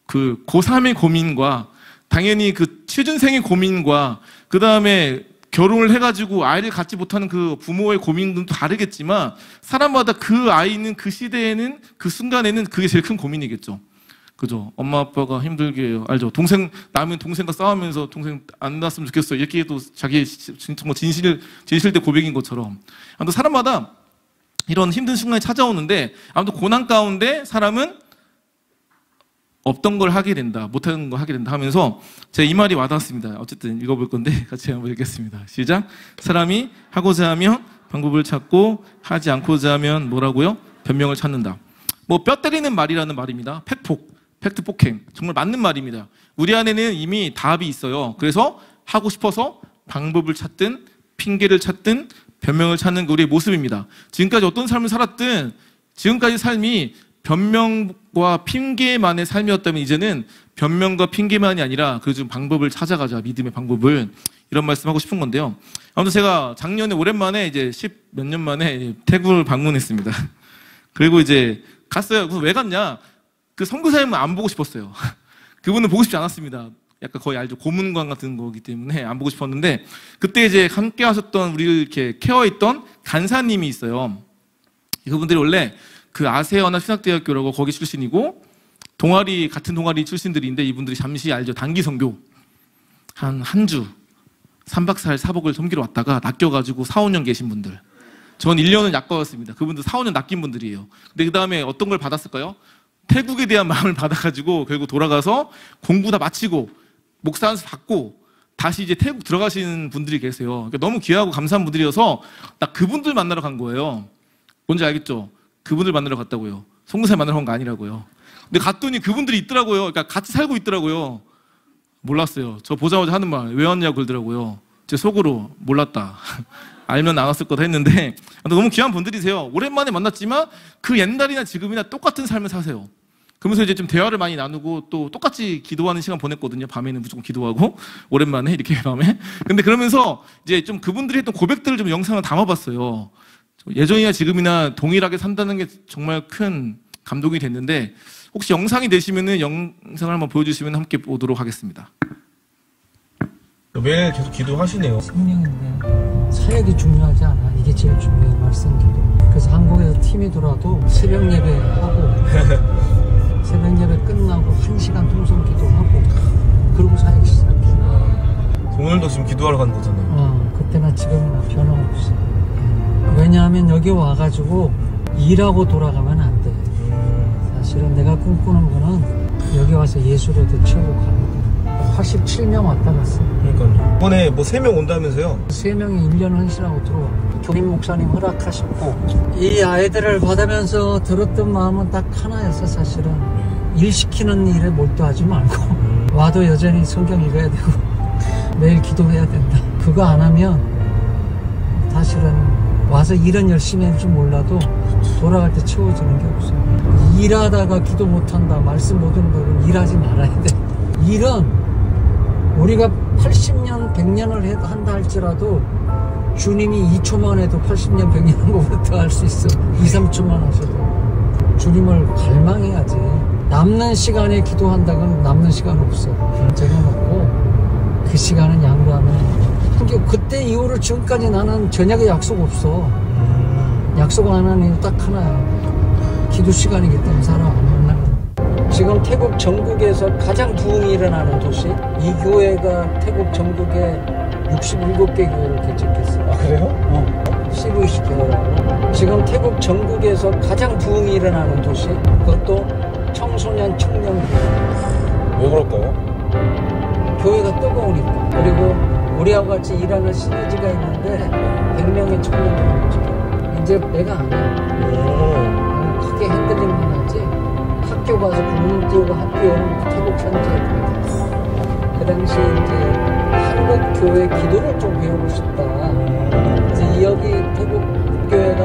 그 고3의 고민과 당연히 그 취준생의 고민과 그 다음에 결혼을 해가지고 아이를 갖지 못하는 그 부모의 고민도 다르겠지만 사람마다 그 아이는 그 시대에는 그 순간에는 그게 제일 큰 고민이겠죠. 그죠? 엄마 아빠가 힘들게 해요. 알죠? 동생 나면 동생과 싸우면서 동생 안 낳았으면 좋겠어요. 이렇게 해도 자기 정말 진실된 고백인 것처럼. 아무튼 사람마다 이런 힘든 순간이 찾아오는데 아무튼 고난 가운데 사람은 없던 걸 하게 된다, 못하는 걸 하게 된다 하면서 제가 이 말이 와닿았습니다. 어쨌든 읽어볼 건데 같이 한번 읽겠습니다. 시작. 사람이 하고자 하면 방법을 찾고 하지 않고자 하면 뭐라고요? 변명을 찾는다. 뭐 뼈 때리는 말이라는 말입니다. 팩트 폭행. 정말 맞는 말입니다. 우리 안에는 이미 답이 있어요. 그래서 하고 싶어서 방법을 찾든 핑계를 찾든 변명을 찾는 게 우리의 모습입니다. 지금까지 어떤 삶을 살았든 지금까지 삶이 변명과 핑계만의 삶이었다면 이제는 변명과 핑계만이 아니라 그 좀 방법을 찾아가자. 믿음의 방법을. 이런 말씀하고 싶은 건데요. 아무튼 제가 작년에 오랜만에 이제 10 몇 년 만에 태국을 방문했습니다. 그리고 이제 갔어요. 그래서 왜 갔냐? 그 선교사님은 안 보고 싶었어요. 그분은 보고 싶지 않았습니다. 약간 거의 알죠. 고문관 같은 거기 때문에 안 보고 싶었는데 그때 이제 함께 하셨던 우리를 이렇게 케어했던 간사님이 있어요. 그분들이 원래 그 아세어나 신학대학교라고 거기 출신이고 동아리 같은 동아리 출신들인데 이분들이 잠시 알죠. 단기 선교 한 주 3박 4일 사복을 섬기러 왔다가 낚여가지고 4, 5년 계신 분들. 전 1년은 약과였습니다. 그분들 4, 5년 낚인 분들이에요. 근데 그 다음에 어떤 걸 받았을까요? 태국에 대한 마음을 받아가지고 결국 돌아가서 공부 다 마치고 목사 안수 받고 다시 이제 태국 들어가시는 분들이 계세요. 그러니까 너무 귀하고 감사한 분들이어서 나 그분들 만나러 간 거예요. 뭔지 알겠죠? 그분들 만나러 갔다고요. 선교사님 만나러 간 거 아니라고요. 근데 갔더니 그분들이 있더라고요. 그러니까 같이 살고 있더라고요. 몰랐어요. 저 보자마자 하는 말 왜 왔냐고 그러더라고요. 제 속으로 몰랐다. 알면 안 왔을 거다 했는데 너무 귀한 분들이세요. 오랜만에 만났지만 그 옛날이나 지금이나 똑같은 삶을 사세요. 그러면서 이제 좀 대화를 많이 나누고 또 똑같이 기도하는 시간 보냈거든요. 밤에는 무조건 기도하고 오랜만에 이렇게 밤에. 근데 그러면서 이제 좀 그분들이 했던 고백들을 좀 영상을 담아봤어요. 예전이나 지금이나 동일하게 산다는 게 정말 큰 감동이 됐는데 혹시 영상이 되시면은 영상을 한번 보여주시면 함께 보도록 하겠습니다. 매일 계속 기도하시네요. 생명인데 사역이 중요하지 않아. 이게 제일 중요해. 말씀 기도. 그래서 한국에서 팀이 돌아도 새벽 예배하고 새벽 예배 끝나고 1시간 통성 기도하고 그러고 사역 시작해. 오늘도 지금 기도하러 가는 거잖아요. 그때나 지금이나 변함없이. 왜냐하면 여기 와가지고 일하고 돌아가면 안 돼. 사실은 내가 꿈꾸는 거는 여기 와서 예수로도 채우고 가는 거야. 87명 왔다 갔어. 그러니까요. 이번에 뭐 3명 온다면서요? 3명이 1년 헌신하고 들어와. 교림 목사님 허락하셨고 이 아이들을 받으면서 들었던 마음은 딱 하나였어. 사실은 일 시키는 일에 몰두하지 말고 와도 여전히 성경 읽어야 되고 매일 기도해야 된다. 그거 안 하면 사실은 와서 일은 열심히 할 줄 몰라도 돌아갈 때 채워지는 게 없어. 일하다가 기도 못한다, 말씀 못 듣는다고 일하지 말아야 돼. 일은 우리가 80년, 100년을 한다 할지라도 주님이 2초만 해도 80년, 100년 한 것부터 할 수 있어. 2, 3초만 하셔도. 주님을 갈망해야지. 남는 시간에 기도한다고는 남는 시간 없어. 정해놓고 그 시간은 양보하면. 그때 이후로 지금까지 나는 저녁에 약속 없어. 약속 안 하는 이유 딱 하나야. 기도 시간이기 때문에 사람 안 만나요. 지금 태국 전국에서 가장 부흥이 일어나는 도시. 이 교회가 태국 전국에 67개 교회를 개척했어. 아 그래요? CVC 교회라고. 지금 태국 전국에서 가장 부흥이 일어나는 도시. 그것도 청소년 청년 교회. 왜 그럴까요? 교회가 뜨거우니까. 그리고 우리하고 같이 일하는 시너지가 있는데 100명의 청년들을 움직여. 이제 내가 안 해. 크게 흔들림만 하지. 학교 가서 부모님 띄우고 학교에는 태국 현지에 그 당시 이제 한국 교회 기도를 좀 배우고 싶다. 그래서 여기 태국 교회가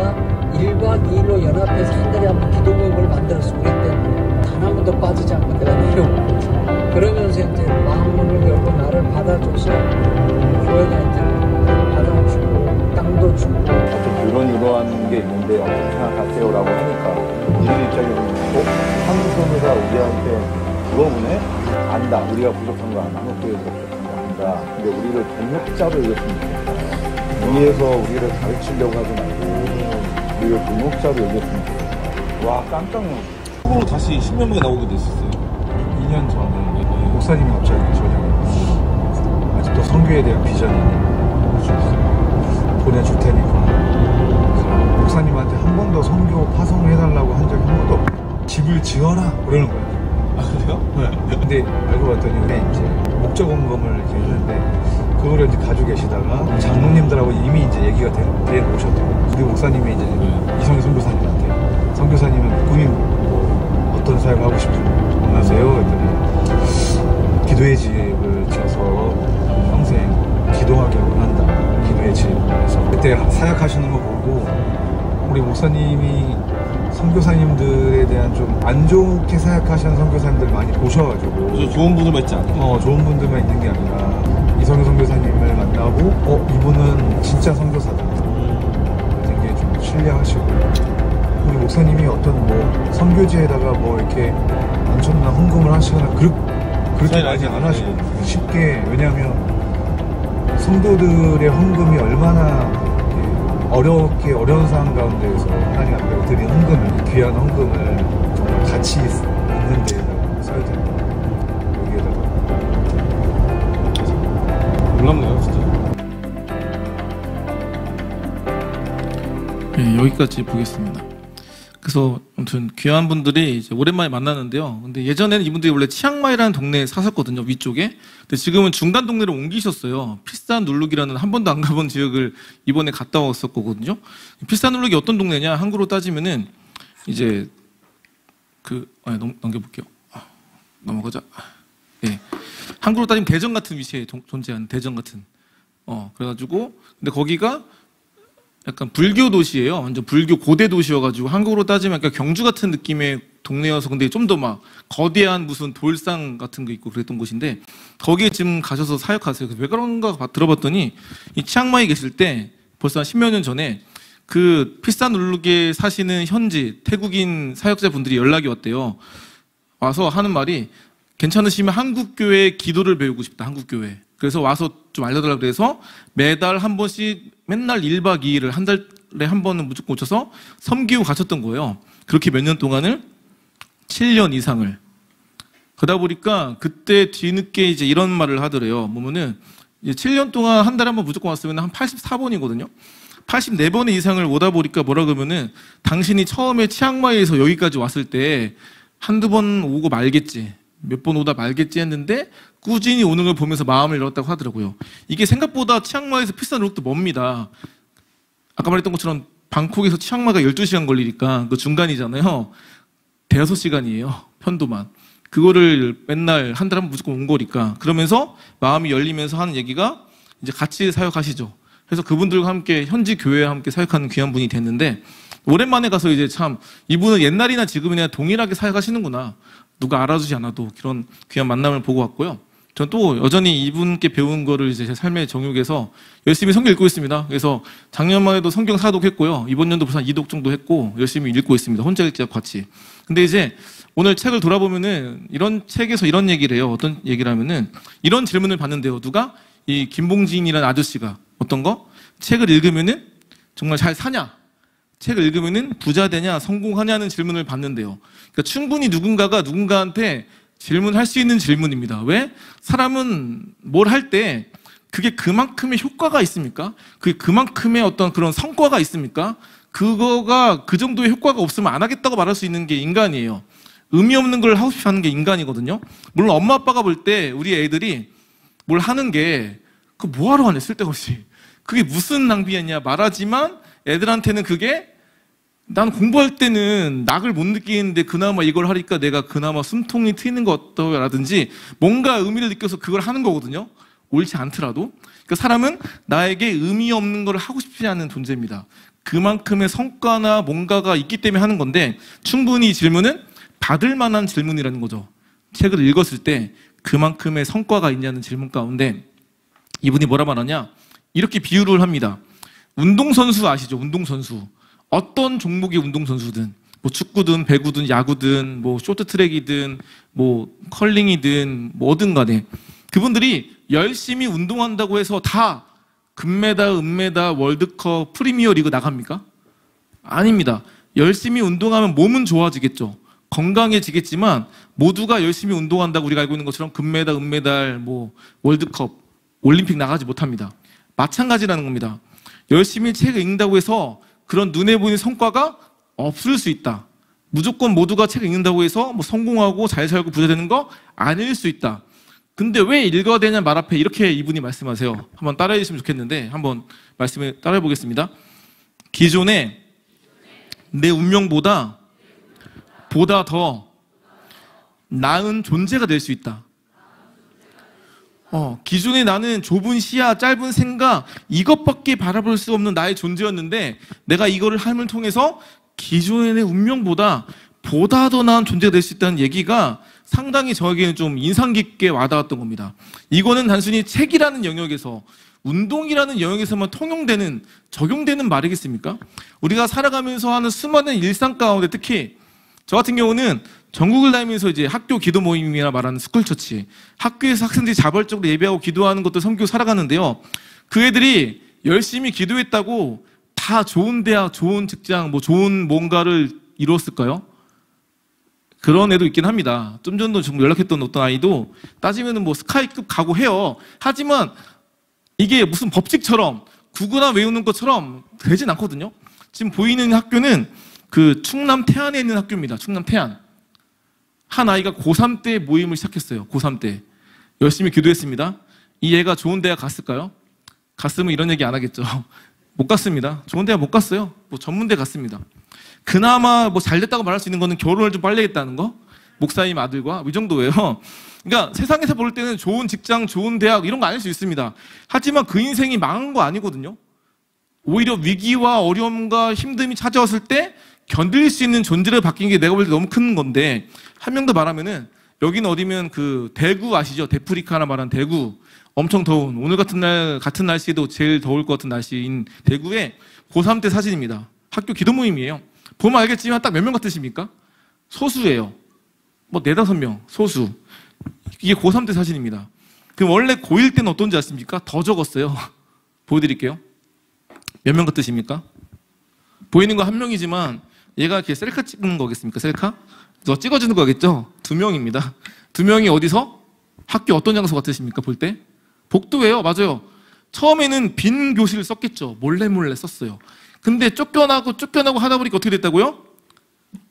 1박 2일로 연합해서 한 달에 한 번 기도 모임을 만들었어. 우리 때문에 단 한 번도 빠지지 않고 내가 내려오고. 그러면서 이제 마음문을 열고 나를 받아줘서 교회가 이제 받아주고 땅도 주고. 이런 게 있는데 어떻게 생각하세요라고 하니까 우리 입장에서는 한국 선교가 우리한테 물어보네? 안다. 우리가 부족한 거 안다. 한국교회가 부족한 거 안다. 근데 우리를 동역자로 여겼으면 좋겠다. 위에서 우리를 가르치려고 하지 말고 우리를 동역자로 여겼으면 좋겠다. 와, 깜짝 놀랐어. 후로 다시 10년 만에 나오게 됐었어요. 2년 전에 목사님이 갑자기 저녁에 아직도 선교에 대한 비전이 있냐고 보내줄 테니까. 그래서 목사님한테 한 번도 선교 파송을 해달라고 한 적이 한 번도 없고 집을 지어라 그러는 거예요. 아 그래요? 네. 근데 알고 봤더니 우리 이제 목적 원금을 이렇게 했는데 그거를 이제 가지고 계시다가 장로님들하고 이미 이제 얘기가 돼 오셨대요. 우리 목사님이 이제 이성희 선교사님한테 선교사님은 꿈이 뭐 어떤 사역을 하고 싶은지 원하세요? 했더니 기도의 집을 지어서 평생 기도하길 원한다. 기도의 집에서 그때 사역하시는 거 보고 우리 목사님이 선교사님들에 대한 좀 안 좋게 생각하시는 선교사님들 많이 보셔가지고 그래서 좋은 분들만 있지 않아요? 좋은 분들만 있는 게 아니라 이성규 선교사님을 만나고 이분은 진짜 선교사다 되게 좀 신뢰하시고 우리 목사님이 어떤 뭐 선교지에다가 뭐 이렇게 엄청난 헌금을 하시거나 그렇게 많이 안 하시거든요. 쉽게 왜냐하면 성도들의 헌금이 얼마나 어려운 상황 가운데에서 하나님 앞에 드린 헌금을 귀한 헌금을 정말 가치 있는 데에다가 써야 된다. 여기에다가 놀랍네요 진짜. 네, 여기까지 보겠습니다. 그래서 아무튼 귀한 분들이 이제 오랜만에 만나는데요. 근데 예전에는 이분들이 원래 치앙마이라는 동네에 사셨거든요, 위쪽에. 근데 지금은 중간 동네로 옮기셨어요. 피사눌룩이라는 한 번도 안 가본 지역을 이번에 갔다 왔었거든요. 피사눌룩이 어떤 동네냐? 한국으로 따지면은 이제 넘겨볼게요. 넘어가자. 예. 한국으로 따지면 대전 같은 위치에 존재하는 대전 같은. 그래가지고 근데 거기가 약간 불교 도시예요. 완전 불교 고대 도시여가지고 한국으로 따지면 약간 경주 같은 느낌의 동네여서 근데 좀 더 막 거대한 무슨 돌상 같은 거 있고 그랬던 곳인데 거기에 지금 가셔서 사역하세요. 왜 그런가 들어봤더니 이 치앙마이 계실 때 벌써 한 10여 년 전에 그 피사눌룩에 사시는 현지 태국인 사역자분들이 연락이 왔대요. 와서 하는 말이 괜찮으시면 한국교회 기도를 배우고 싶다. 한국교회. 그래서 와서 좀 알려달라고 그래서 매달 한 번씩 맨날 1박 2일을 한 달에 한 번은 무조건 오셔서 섬기고 가셨던 거예요. 그렇게 몇 년 동안을 7년 이상을. 그러다 보니까 그때 뒤늦게 이제 이런 말을 하더래요. 뭐면은 이제 7년 동안 한 달에 한 번 무조건 왔으면 한 84번이거든요. 84번 이상을 오다 보니까 뭐라 그러면은 당신이 처음에 치앙마이에서 여기까지 왔을 때 한두 번 오고 말겠지. 몇 번 오다 말겠지 했는데 꾸준히 오는 걸 보면서 마음을 열었다고 하더라고요. 이게 생각보다 치앙마이에서 피사누룩도 멉니다. 아까 말했던 것처럼 방콕에서 치앙마이가 12시간 걸리니까 그 중간이잖아요. 대여섯 시간이에요. 편도만. 그거를 맨날 한 달에 한 번 무조건 온 거니까. 그러면서 마음이 열리면서 하는 얘기가 이제 같이 사역하시죠. 그래서 그분들과 함께 현지 교회와 함께 사역하는 귀한 분이 됐는데 오랜만에 가서 이제 참 이분은 옛날이나 지금이나 동일하게 사역하시는구나. 누가 알아주지 않아도 그런 귀한 만남을 보고 왔고요. 전 또 여전히 이분께 배운 거를 이제 제 삶의 정욕에서 열심히 성경 읽고 있습니다. 그래서 작년만 해도 성경 사독했고요. 이번 년도 벌써 한 2독 정도 했고 열심히 읽고 있습니다. 혼자 읽지 않고 같이. 근데 이제 오늘 책을 돌아보면은 이런 책에서 이런 얘기를 해요. 어떤 얘기를 하면은 이런 질문을 받는데요. 누가? 이 김봉진이라는 아저씨가 어떤 거? 책을 읽으면은 정말 잘 사냐? 책을 읽으면은 부자 되냐? 성공하냐는 질문을 받는데요. 그러니까 충분히 누군가가 누군가한테 질문할 수 있는 질문입니다. 왜? 사람은 뭘 할 때 그게 그만큼의 효과가 있습니까? 그게 그만큼의 어떤 그런 성과가 있습니까? 그거가 그 정도의 효과가 없으면 안 하겠다고 말할 수 있는 게 인간이에요. 의미 없는 걸 하고 싶어 하는 게 인간이거든요. 물론 엄마 아빠가 볼 때 우리 애들이 뭘 하는 게 그 뭐하러 하냐 쓸데없이. 그게 무슨 낭비였냐 말하지만 애들한테는 그게 난 공부할 때는 낙을 못 느끼는데 그나마 이걸 하니까 내가 그나마 숨통이 트이는 것 어떠라든지 뭔가 의미를 느껴서 그걸 하는 거거든요. 옳지 않더라도. 그러니까 사람은 나에게 의미 없는 걸 하고 싶지 않은 존재입니다. 그만큼의 성과나 뭔가가 있기 때문에 하는 건데 충분히 이 질문은 받을 만한 질문이라는 거죠. 책을 읽었을 때 그만큼의 성과가 있냐는 질문 가운데 이분이 뭐라 말하냐? 이렇게 비유를 합니다. 운동선수 아시죠? 운동선수. 어떤 종목의 운동선수든 뭐 축구든 배구든 야구든 뭐 쇼트트랙이든 뭐 컬링이든 뭐든 간에 그분들이 열심히 운동한다고 해서 다 금메달, 은메달, 월드컵, 프리미어리그 나갑니까? 아닙니다. 열심히 운동하면 몸은 좋아지겠죠. 건강해지겠지만 모두가 열심히 운동한다고 우리가 알고 있는 것처럼 금메달, 은메달, 뭐 월드컵, 올림픽 나가지 못합니다. 마찬가지라는 겁니다. 열심히 책을 읽는다고 해서 그런 눈에 보이는 성과가 없을 수 있다. 무조건 모두가 책을 읽는다고 해서 뭐 성공하고 잘 살고 부자 되는 거 아닐 수 있다. 근데 왜 읽어야 되냐 말 앞에 이렇게 이분이 말씀하세요. 한번 따라해 주시면 좋겠는데 한번 말씀을 따라해 보겠습니다. 기존에 내 운명보다 보다 더 나은 존재가 될 수 있다. 기존에 나는 좁은 시야, 짧은 생각 이것밖에 바라볼 수 없는 나의 존재였는데 내가 이거를 함을 통해서 기존의 운명보다 보다 더 나은 존재가 될 수 있다는 얘기가 상당히 저에게는 좀 인상 깊게 와닿았던 겁니다. 이거는 단순히 책이라는 영역에서 운동이라는 영역에서만 통용되는 적용되는 말이겠습니까? 우리가 살아가면서 하는 수많은 일상 가운데 특히 저 같은 경우는 전국을 다니면서 이제 학교 기도 모임이라 말하는 스쿨처치, 학교에서 학생들이 자발적으로 예배하고 기도하는 것도 섬기고 살아가는데요. 그 애들이 열심히 기도했다고 다 좋은 대학, 좋은 직장, 뭐 좋은 뭔가를 이루었을까요? 그런 애도 있긴 합니다. 좀 전도 정말 연락했던 어떤 아이도 따지면은 뭐 스카이급 가고 해요. 하지만 이게 무슨 법칙처럼 구구나 외우는 것처럼 되진 않거든요. 지금 보이는 학교는 그 충남 태안에 있는 학교입니다. 충남 태안. 한 아이가 고3 때 모임을 시작했어요. 고3 때. 열심히 기도했습니다. 이 애가 좋은 대학 갔을까요? 갔으면 이런 얘기 안 하겠죠. 못 갔습니다. 좋은 대학 못 갔어요. 뭐 전문대 갔습니다. 그나마 뭐 잘됐다고 말할 수 있는 거는 결혼을 좀 빨리 했다는 거? 목사님 아들과 이 정도예요. 그러니까 세상에서 볼 때는 좋은 직장, 좋은 대학 이런 거 아닐 수 있습니다. 하지만 그 인생이 망한 거 아니거든요. 오히려 위기와 어려움과 힘듦이 찾아왔을 때 견딜 수 있는 존재로 바뀐 게 내가 볼 때 너무 큰 건데 한 명 더 말하면은 여기는 어디면 그 대구 아시죠? 데프리카나 말하는 대구 엄청 더운 오늘 같은 날 같은 날씨에도 제일 더울 것 같은 날씨인 대구의 고3 때 사진입니다. 학교 기도 모임이에요. 보면 알겠지만 딱 몇 명 같으십니까? 소수예요. 뭐 4-5명 소수. 이게 고3 때 사진입니다. 그럼 원래 고1 때는 어떤지 아십니까? 더 적었어요. 보여드릴게요. 몇 명 같으십니까? 보이는 거 한 명이지만 얘가 이렇게 셀카 찍는 거겠습니까? 셀카? 너 찍어주는 거겠죠? 2명입니다. 2명이 어디서? 학교 어떤 장소 같으십니까? 볼 때? 복도예요. 맞아요. 처음에는 빈 교실을 썼겠죠. 몰래 썼어요. 근데 쫓겨나고 하다 보니까 어떻게 됐다고요?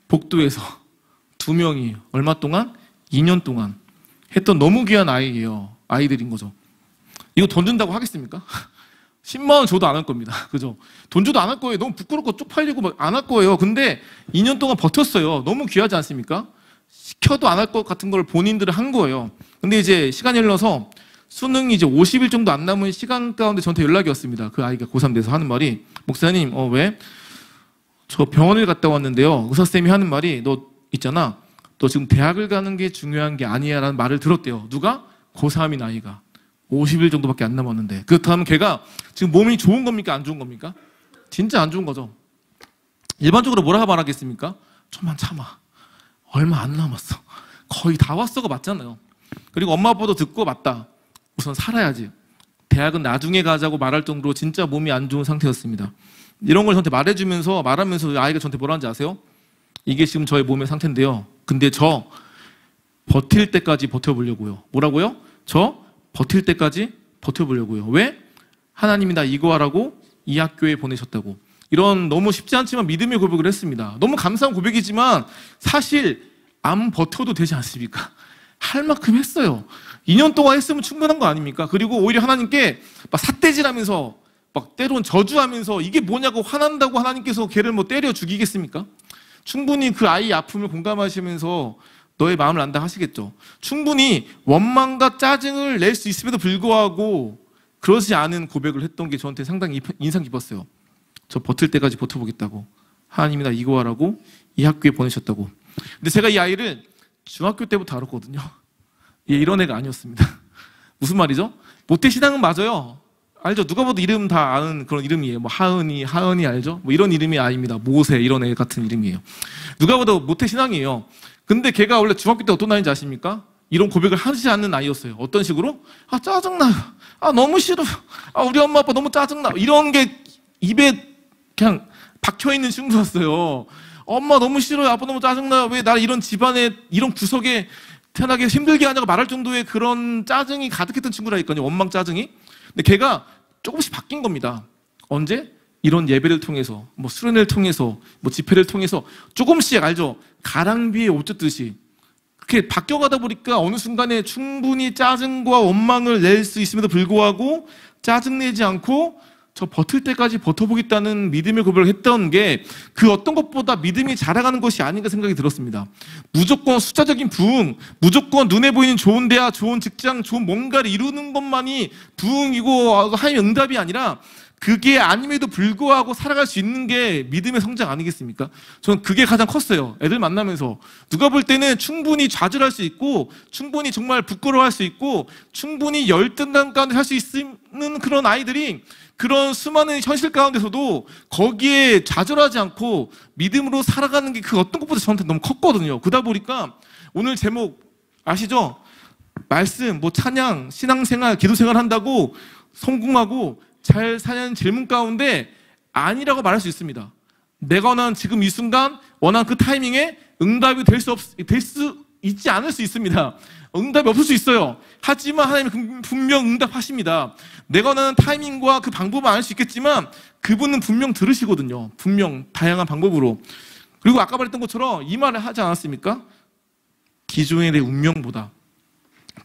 복도에서 2명이 얼마 동안? 2년 동안 했던 너무 귀한 아이예요. 아이들인 거죠. 이거 돈 준다고 하겠습니까? 10만 원 줘도 안 할 겁니다. 그죠? 돈 줘도 안 할 거예요. 너무 부끄럽고 쪽팔리고 안 할 거예요. 근데 2년 동안 버텼어요. 너무 귀하지 않습니까? 시켜도 안 할 것 같은 걸 본인들은 한 거예요. 근데 이제 시간이 흘러서 수능이 이제 50일 정도 안 남은 시간 가운데 저한테 연락이 왔습니다. 그 아이가 고3 돼서 하는 말이 목사님, 왜? 저 병원을 갔다 왔는데요. 의사쌤이 하는 말이 너 있잖아. 너 지금 대학을 가는 게 중요한 게 아니야 라는 말을 들었대요. 누가? 고3인 아이가. 50일 정도밖에 안 남았는데 그렇다면 걔가 지금 몸이 좋은 겁니까? 안 좋은 겁니까? 진짜 안 좋은 거죠. 일반적으로 뭐라 말하겠습니까? 좀만 참아. 얼마 안 남았어. 거의 다 왔어가 맞잖아요. 그리고 엄마 아빠도 듣고 맞다. 우선 살아야지. 대학은 나중에 가자고 말할 정도로 진짜 몸이 안 좋은 상태였습니다. 이런 걸 저한테 말하면서 아이가 저한테 뭐라 하는지 아세요? 이게 지금 저의 몸의 상태인데요. 근데 저 버틸 때까지 버텨보려고요. 뭐라고요? 저 버틸 때까지 버텨보려고요. 왜? 하나님이 나 이거 하라고 이 학교에 보내셨다고. 이런 너무 쉽지 않지만 믿음의 고백을 했습니다. 너무 감사한 고백이지만 사실 안 버텨도 되지 않습니까? 할 만큼 했어요. 2년 동안 했으면 충분한 거 아닙니까? 그리고 오히려 하나님께 막 삿대질하면서 막 때론 저주하면서 이게 뭐냐고 화난다고 하나님께서 걔를 뭐 때려 죽이겠습니까? 충분히 그 아이의 아픔을 공감하시면서 너의 마음을 안다 하시겠죠. 충분히 원망과 짜증을 낼 수 있음에도 불구하고 그러지 않은 고백을 했던 게 저한테 상당히 인상 깊었어요. 저 버틸 때까지 버텨보겠다고. 하나님이 나 이거 하라고 이 학교에 보내셨다고. 근데 제가 이 아이를 중학교 때부터 알았거든요. 얘 이런 애가 아니었습니다. 무슨 말이죠? 모태신앙은 맞아요. 알죠? 누가 봐도 이름 다 아는 그런 이름이에요. 뭐 하은이 알죠? 뭐 이런 이름이 아닙니다. 모세 이런 애 같은 이름이에요. 누가 봐도 모태신앙이에요. 근데 걔가 원래 중학교 때 어떤 아이인지 아십니까? 이런 고백을 하지 않는 아이였어요. 어떤 식으로? 아 짜증나요. 아 너무 싫어요. 아 우리 엄마 아빠 너무 짜증나. 이런 게 입에 그냥 박혀있는 친구였어요. 엄마 너무 싫어요. 아빠 너무 짜증나요. 왜 나 이런 집안에 이런 구석에 태어나게 힘들게 하냐고 말할 정도의 그런 짜증이 가득했던 친구라니까요. 원망 짜증이. 근데 걔가 조금씩 바뀐 겁니다. 언제? 이런 예배를 통해서, 뭐 수련회를 통해서, 뭐 집회를 통해서 조금씩 알죠? 가랑비에 옷 젖듯이 그렇게 바뀌어가다 보니까 어느 순간에 충분히 짜증과 원망을 낼 수 있음에도 불구하고 짜증내지 않고 저 버틸 때까지 버텨보겠다는 믿음의 고백을 했던 게 그 어떤 것보다 믿음이 자라가는 것이 아닌가 생각이 들었습니다. 무조건 숫자적인 부흥, 무조건 눈에 보이는 좋은 대학, 좋은 직장, 좋은 뭔가를 이루는 것만이 부흥이고 하나님의 응답이 아니라 그게 아님에도 불구하고 살아갈 수 있는 게 믿음의 성장 아니겠습니까? 저는 그게 가장 컸어요. 애들 만나면서. 누가 볼 때는 충분히 좌절할 수 있고 충분히 정말 부끄러워할 수 있고 충분히 열등감 가운데 살 수 있는 그런 아이들이 그런 수많은 현실 가운데서도 거기에 좌절하지 않고 믿음으로 살아가는 게 그 어떤 것보다 저한테 너무 컸거든요. 그러다 보니까 오늘 제목 아시죠? 말씀, 뭐 찬양, 신앙생활, 기도생활 한다고 성공하고 잘 사는 질문 가운데 아니라고 말할 수 있습니다. 내가 원하는 지금 이 순간 원하는 그 타이밍에 응답이 될 수 있지 않을 수 있습니다. 응답이 없을 수 있어요. 하지만 하나님은 분명 응답하십니다. 내가 원하는 타이밍과 그 방법은 알 수 있겠지만 그분은 분명 들으시거든요. 분명 다양한 방법으로. 그리고 아까 말했던 것처럼 이 말을 하지 않았습니까? 기존의 내 운명보다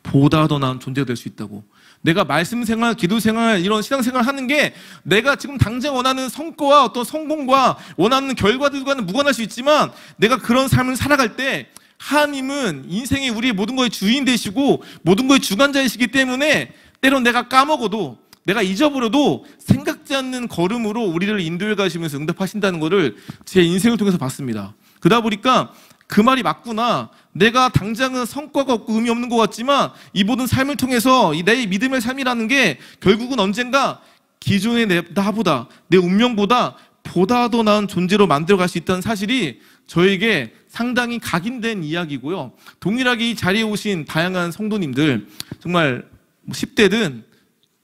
보다 더 나은 존재가 될 수 있다고. 내가 말씀 생활, 기도 생활, 이런 신앙 생활 하는 게 내가 지금 당장 원하는 성과와 어떤 성공과 원하는 결과들과는 무관할 수 있지만 내가 그런 삶을 살아갈 때 하나님은 인생의 우리의 모든 것의 주인 되시고 모든 것의 주관자이시기 때문에 때론 내가 까먹어도 내가 잊어버려도 생각지 않는 걸음으로 우리를 인도해 가시면서 응답하신다는 것을 제 인생을 통해서 봤습니다. 그러다 보니까 그 말이 맞구나. 내가 당장은 성과가 없고 의미 없는 것 같지만 이 모든 삶을 통해서 내 믿음의 삶이라는 게 결국은 언젠가 기존의 나보다 내 운명보다 보다 더 나은 존재로 만들어갈 수 있다는 사실이 저에게 상당히 각인된 이야기고요. 동일하게 이 자리에 오신 다양한 성도님들 정말 10대든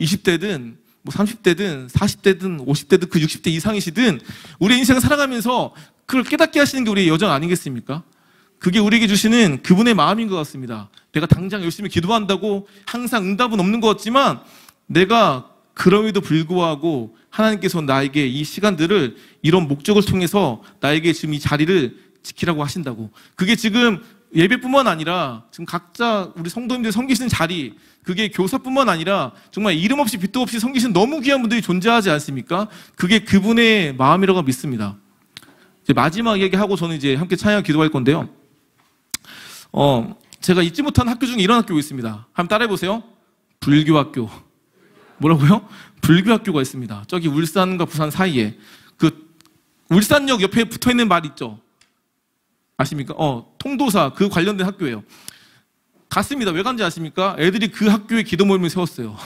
20대든 뭐 30대든 40대든 50대든 그 60대 이상이시든 우리 인생을 살아가면서 그걸 깨닫게 하시는 게 우리의 여정 아니겠습니까? 그게 우리에게 주시는 그분의 마음인 것 같습니다. 내가 당장 열심히 기도한다고 항상 응답은 없는 것 같지만 내가 그럼에도 불구하고 하나님께서 나에게 이 시간들을 이런 목적을 통해서 나에게 지금 이 자리를 지키라고 하신다고. 그게 지금 예배뿐만 아니라 지금 각자 우리 성도님들 섬기시는 자리, 그게 교사뿐만 아니라 정말 이름 없이 빛도 없이 섬기시는 너무 귀한 분들이 존재하지 않습니까? 그게 그분의 마음이라고 믿습니다. 이제 마지막 얘기하고 저는 이제 함께 찬양 기도할 건데요. 제가 잊지 못한 학교 중에 이런 학교가 있습니다. 한번 따라해보세요. 불교학교. 뭐라고요? 불교학교가 있습니다. 저기 울산과 부산 사이에 그 울산역 옆에 붙어있는 말 있죠? 아십니까? 통도사 그 관련된 학교예요. 갔습니다. 왜 간지 아십니까? 애들이 그 학교에 기도 모임을 세웠어요.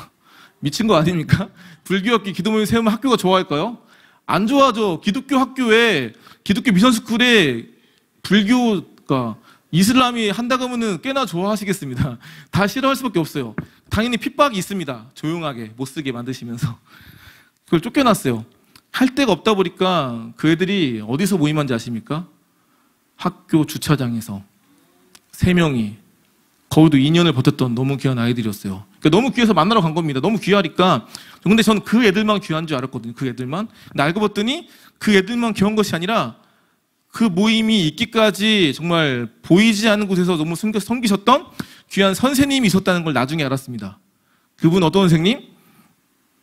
미친 거 아닙니까? 불교학교 기도 모임 세우면 학교가 좋아할까요? 안 좋아하죠. 기독교 학교에 기독교 미션스쿨에 불교가 이슬람이 한다 그러면은 꽤나 좋아하시겠습니다. 다 싫어할 수밖에 없어요. 당연히 핍박이 있습니다. 조용하게 못 쓰게 만드시면서 그걸 쫓겨났어요. 할 데가 없다 보니까 그 애들이 어디서 모임한지 아십니까? 학교 주차장에서 3명이 거기도 2년을 버텼던 너무 귀한 아이들이었어요. 그러니까 너무 귀해서 만나러 간 겁니다. 너무 귀하니까. 근데 저는 그 애들만 귀한 줄 알았거든요. 그 애들만. 근데 알고 봤더니 그 애들만 귀한 것이 아니라 그 모임이 있기까지 정말 보이지 않는 곳에서 너무 섬기셨던 귀한 선생님이 있었다는 걸 나중에 알았습니다. 그분 어떤 선생님?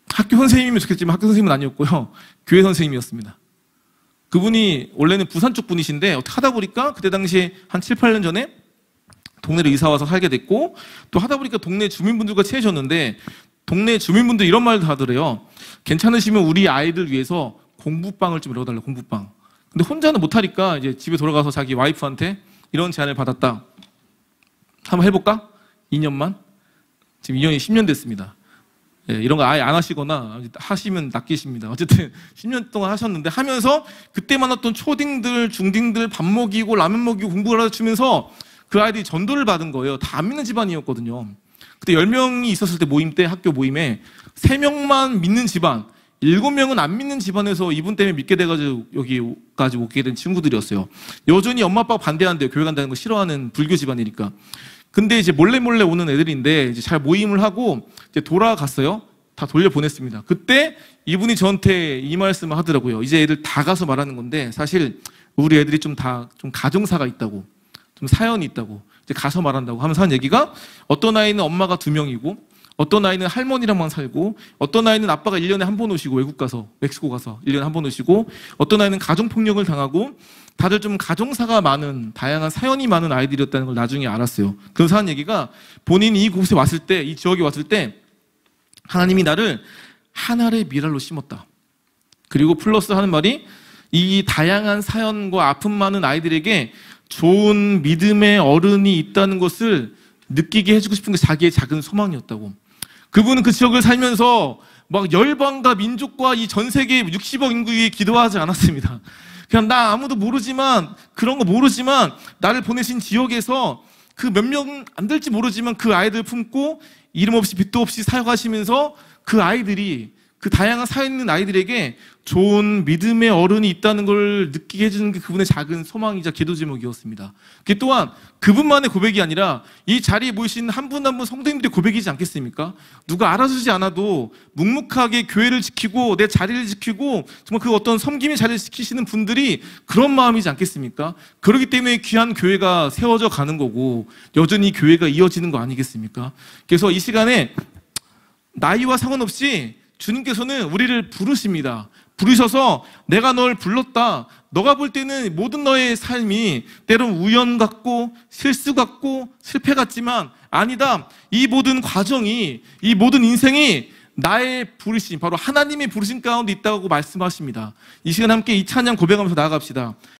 학교 선생님이면 좋겠지만 학교 선생님은 아니었고요. 교회 선생님이었습니다. 그분이 원래는 부산 쪽 분이신데 어떻게 하다 보니까 그때 당시에 한 7, 8년 전에 동네로 이사 와서 살게 됐고 또 하다 보니까 동네 주민분들과 친해졌는데 동네 주민분들 이런 말도 하더래요. 괜찮으시면 우리 아이들 위해서 공부방을 좀 열어달라. 공부방. 근데 혼자는 못하니까 이제 집에 돌아가서 자기 와이프한테 이런 제안을 받았다. 한번 해볼까? 2년만? 지금 2년이 10년 됐습니다. 예, 이런 거 아예 안 하시거나 하시면 낚이십니다. 어쨌든 10년 동안 하셨는데 하면서 그때 만났던 초딩들, 중딩들 밥 먹이고 라면 먹이고 공부를 가르치면서 그 아이들이 전도를 받은 거예요. 다 안 믿는 집안이었거든요. 그때 10명이 있었을 때 모임 때 학교 모임에 3명만 믿는 집안, 7명은 안 믿는 집안에서 이분 때문에 믿게 돼가지고 여기까지 오게 된 친구들이었어요. 여전히 엄마 아빠가 반대한대요. 교회 간다는 거 싫어하는 불교 집안이니까. 근데 이제 몰래 오는 애들인데 이제 잘 모임을 하고 이제 돌아갔어요. 다 돌려보냈습니다. 그때 이분이 저한테 이 말씀을 하더라고요. 이제 애들 다 가서 말하는 건데 사실 우리 애들이 좀 가정사가 있다고, 좀 사연이 있다고 이제 가서 말한다고 하면서 한 얘기가 어떤 아이는 엄마가 2명이고 어떤 아이는 할머니랑만 살고, 어떤 아이는 아빠가 1년에 한 번 오시고, 외국 가서, 멕시코 가서 1년에 한 번 오시고, 어떤 아이는 가정폭력을 당하고, 다들 좀 가정사가 많은, 다양한 사연이 많은 아이들이었다는 걸 나중에 알았어요. 그래서 하는 얘기가, 본인이 이곳에 왔을 때, 이 지역에 왔을 때, 하나님이 나를 한 알의 밀알로 심었다. 그리고 플러스 하는 말이, 이 다양한 사연과 아픔 많은 아이들에게 좋은 믿음의 어른이 있다는 것을 느끼게 해주고 싶은 게 자기의 작은 소망이었다고. 그분은 그 지역을 살면서 막 열방과 민족과 이 전 세계 60억 인구에 기도하지 않았습니다. 그냥 나 아무도 모르지만, 그런 거 모르지만 나를 보내신 지역에서 그 몇 명 안 될지 모르지만 그 아이들 품고 이름 없이 빛도 없이 사역하시면서 그 아이들이, 그 다양한 사연 있는 아이들에게 좋은 믿음의 어른이 있다는 걸 느끼게 해주는 게 그분의 작은 소망이자 기도 제목이었습니다. 그게 또한 그분만의 고백이 아니라 이 자리에 모이신 한 분 한 분 성도님들의 고백이지 않겠습니까? 누가 알아주지 않아도 묵묵하게 교회를 지키고 내 자리를 지키고 정말 그 어떤 섬김의 자리를 지키시는 분들이 그런 마음이지 않겠습니까? 그렇기 때문에 귀한 교회가 세워져 가는 거고 여전히 교회가 이어지는 거 아니겠습니까? 그래서 이 시간에 나이와 상관없이 주님께서는 우리를 부르십니다. 부르셔서 내가 널 불렀다. 너가 볼 때는 모든 너의 삶이 때론 우연 같고 실수 같고 실패 같지만 아니다. 이 모든 과정이, 이 모든 인생이 나의 부르심, 바로 하나님의 부르심 가운데 있다고 말씀하십니다. 이 시간 함께 이 찬양 고백하면서 나아갑시다.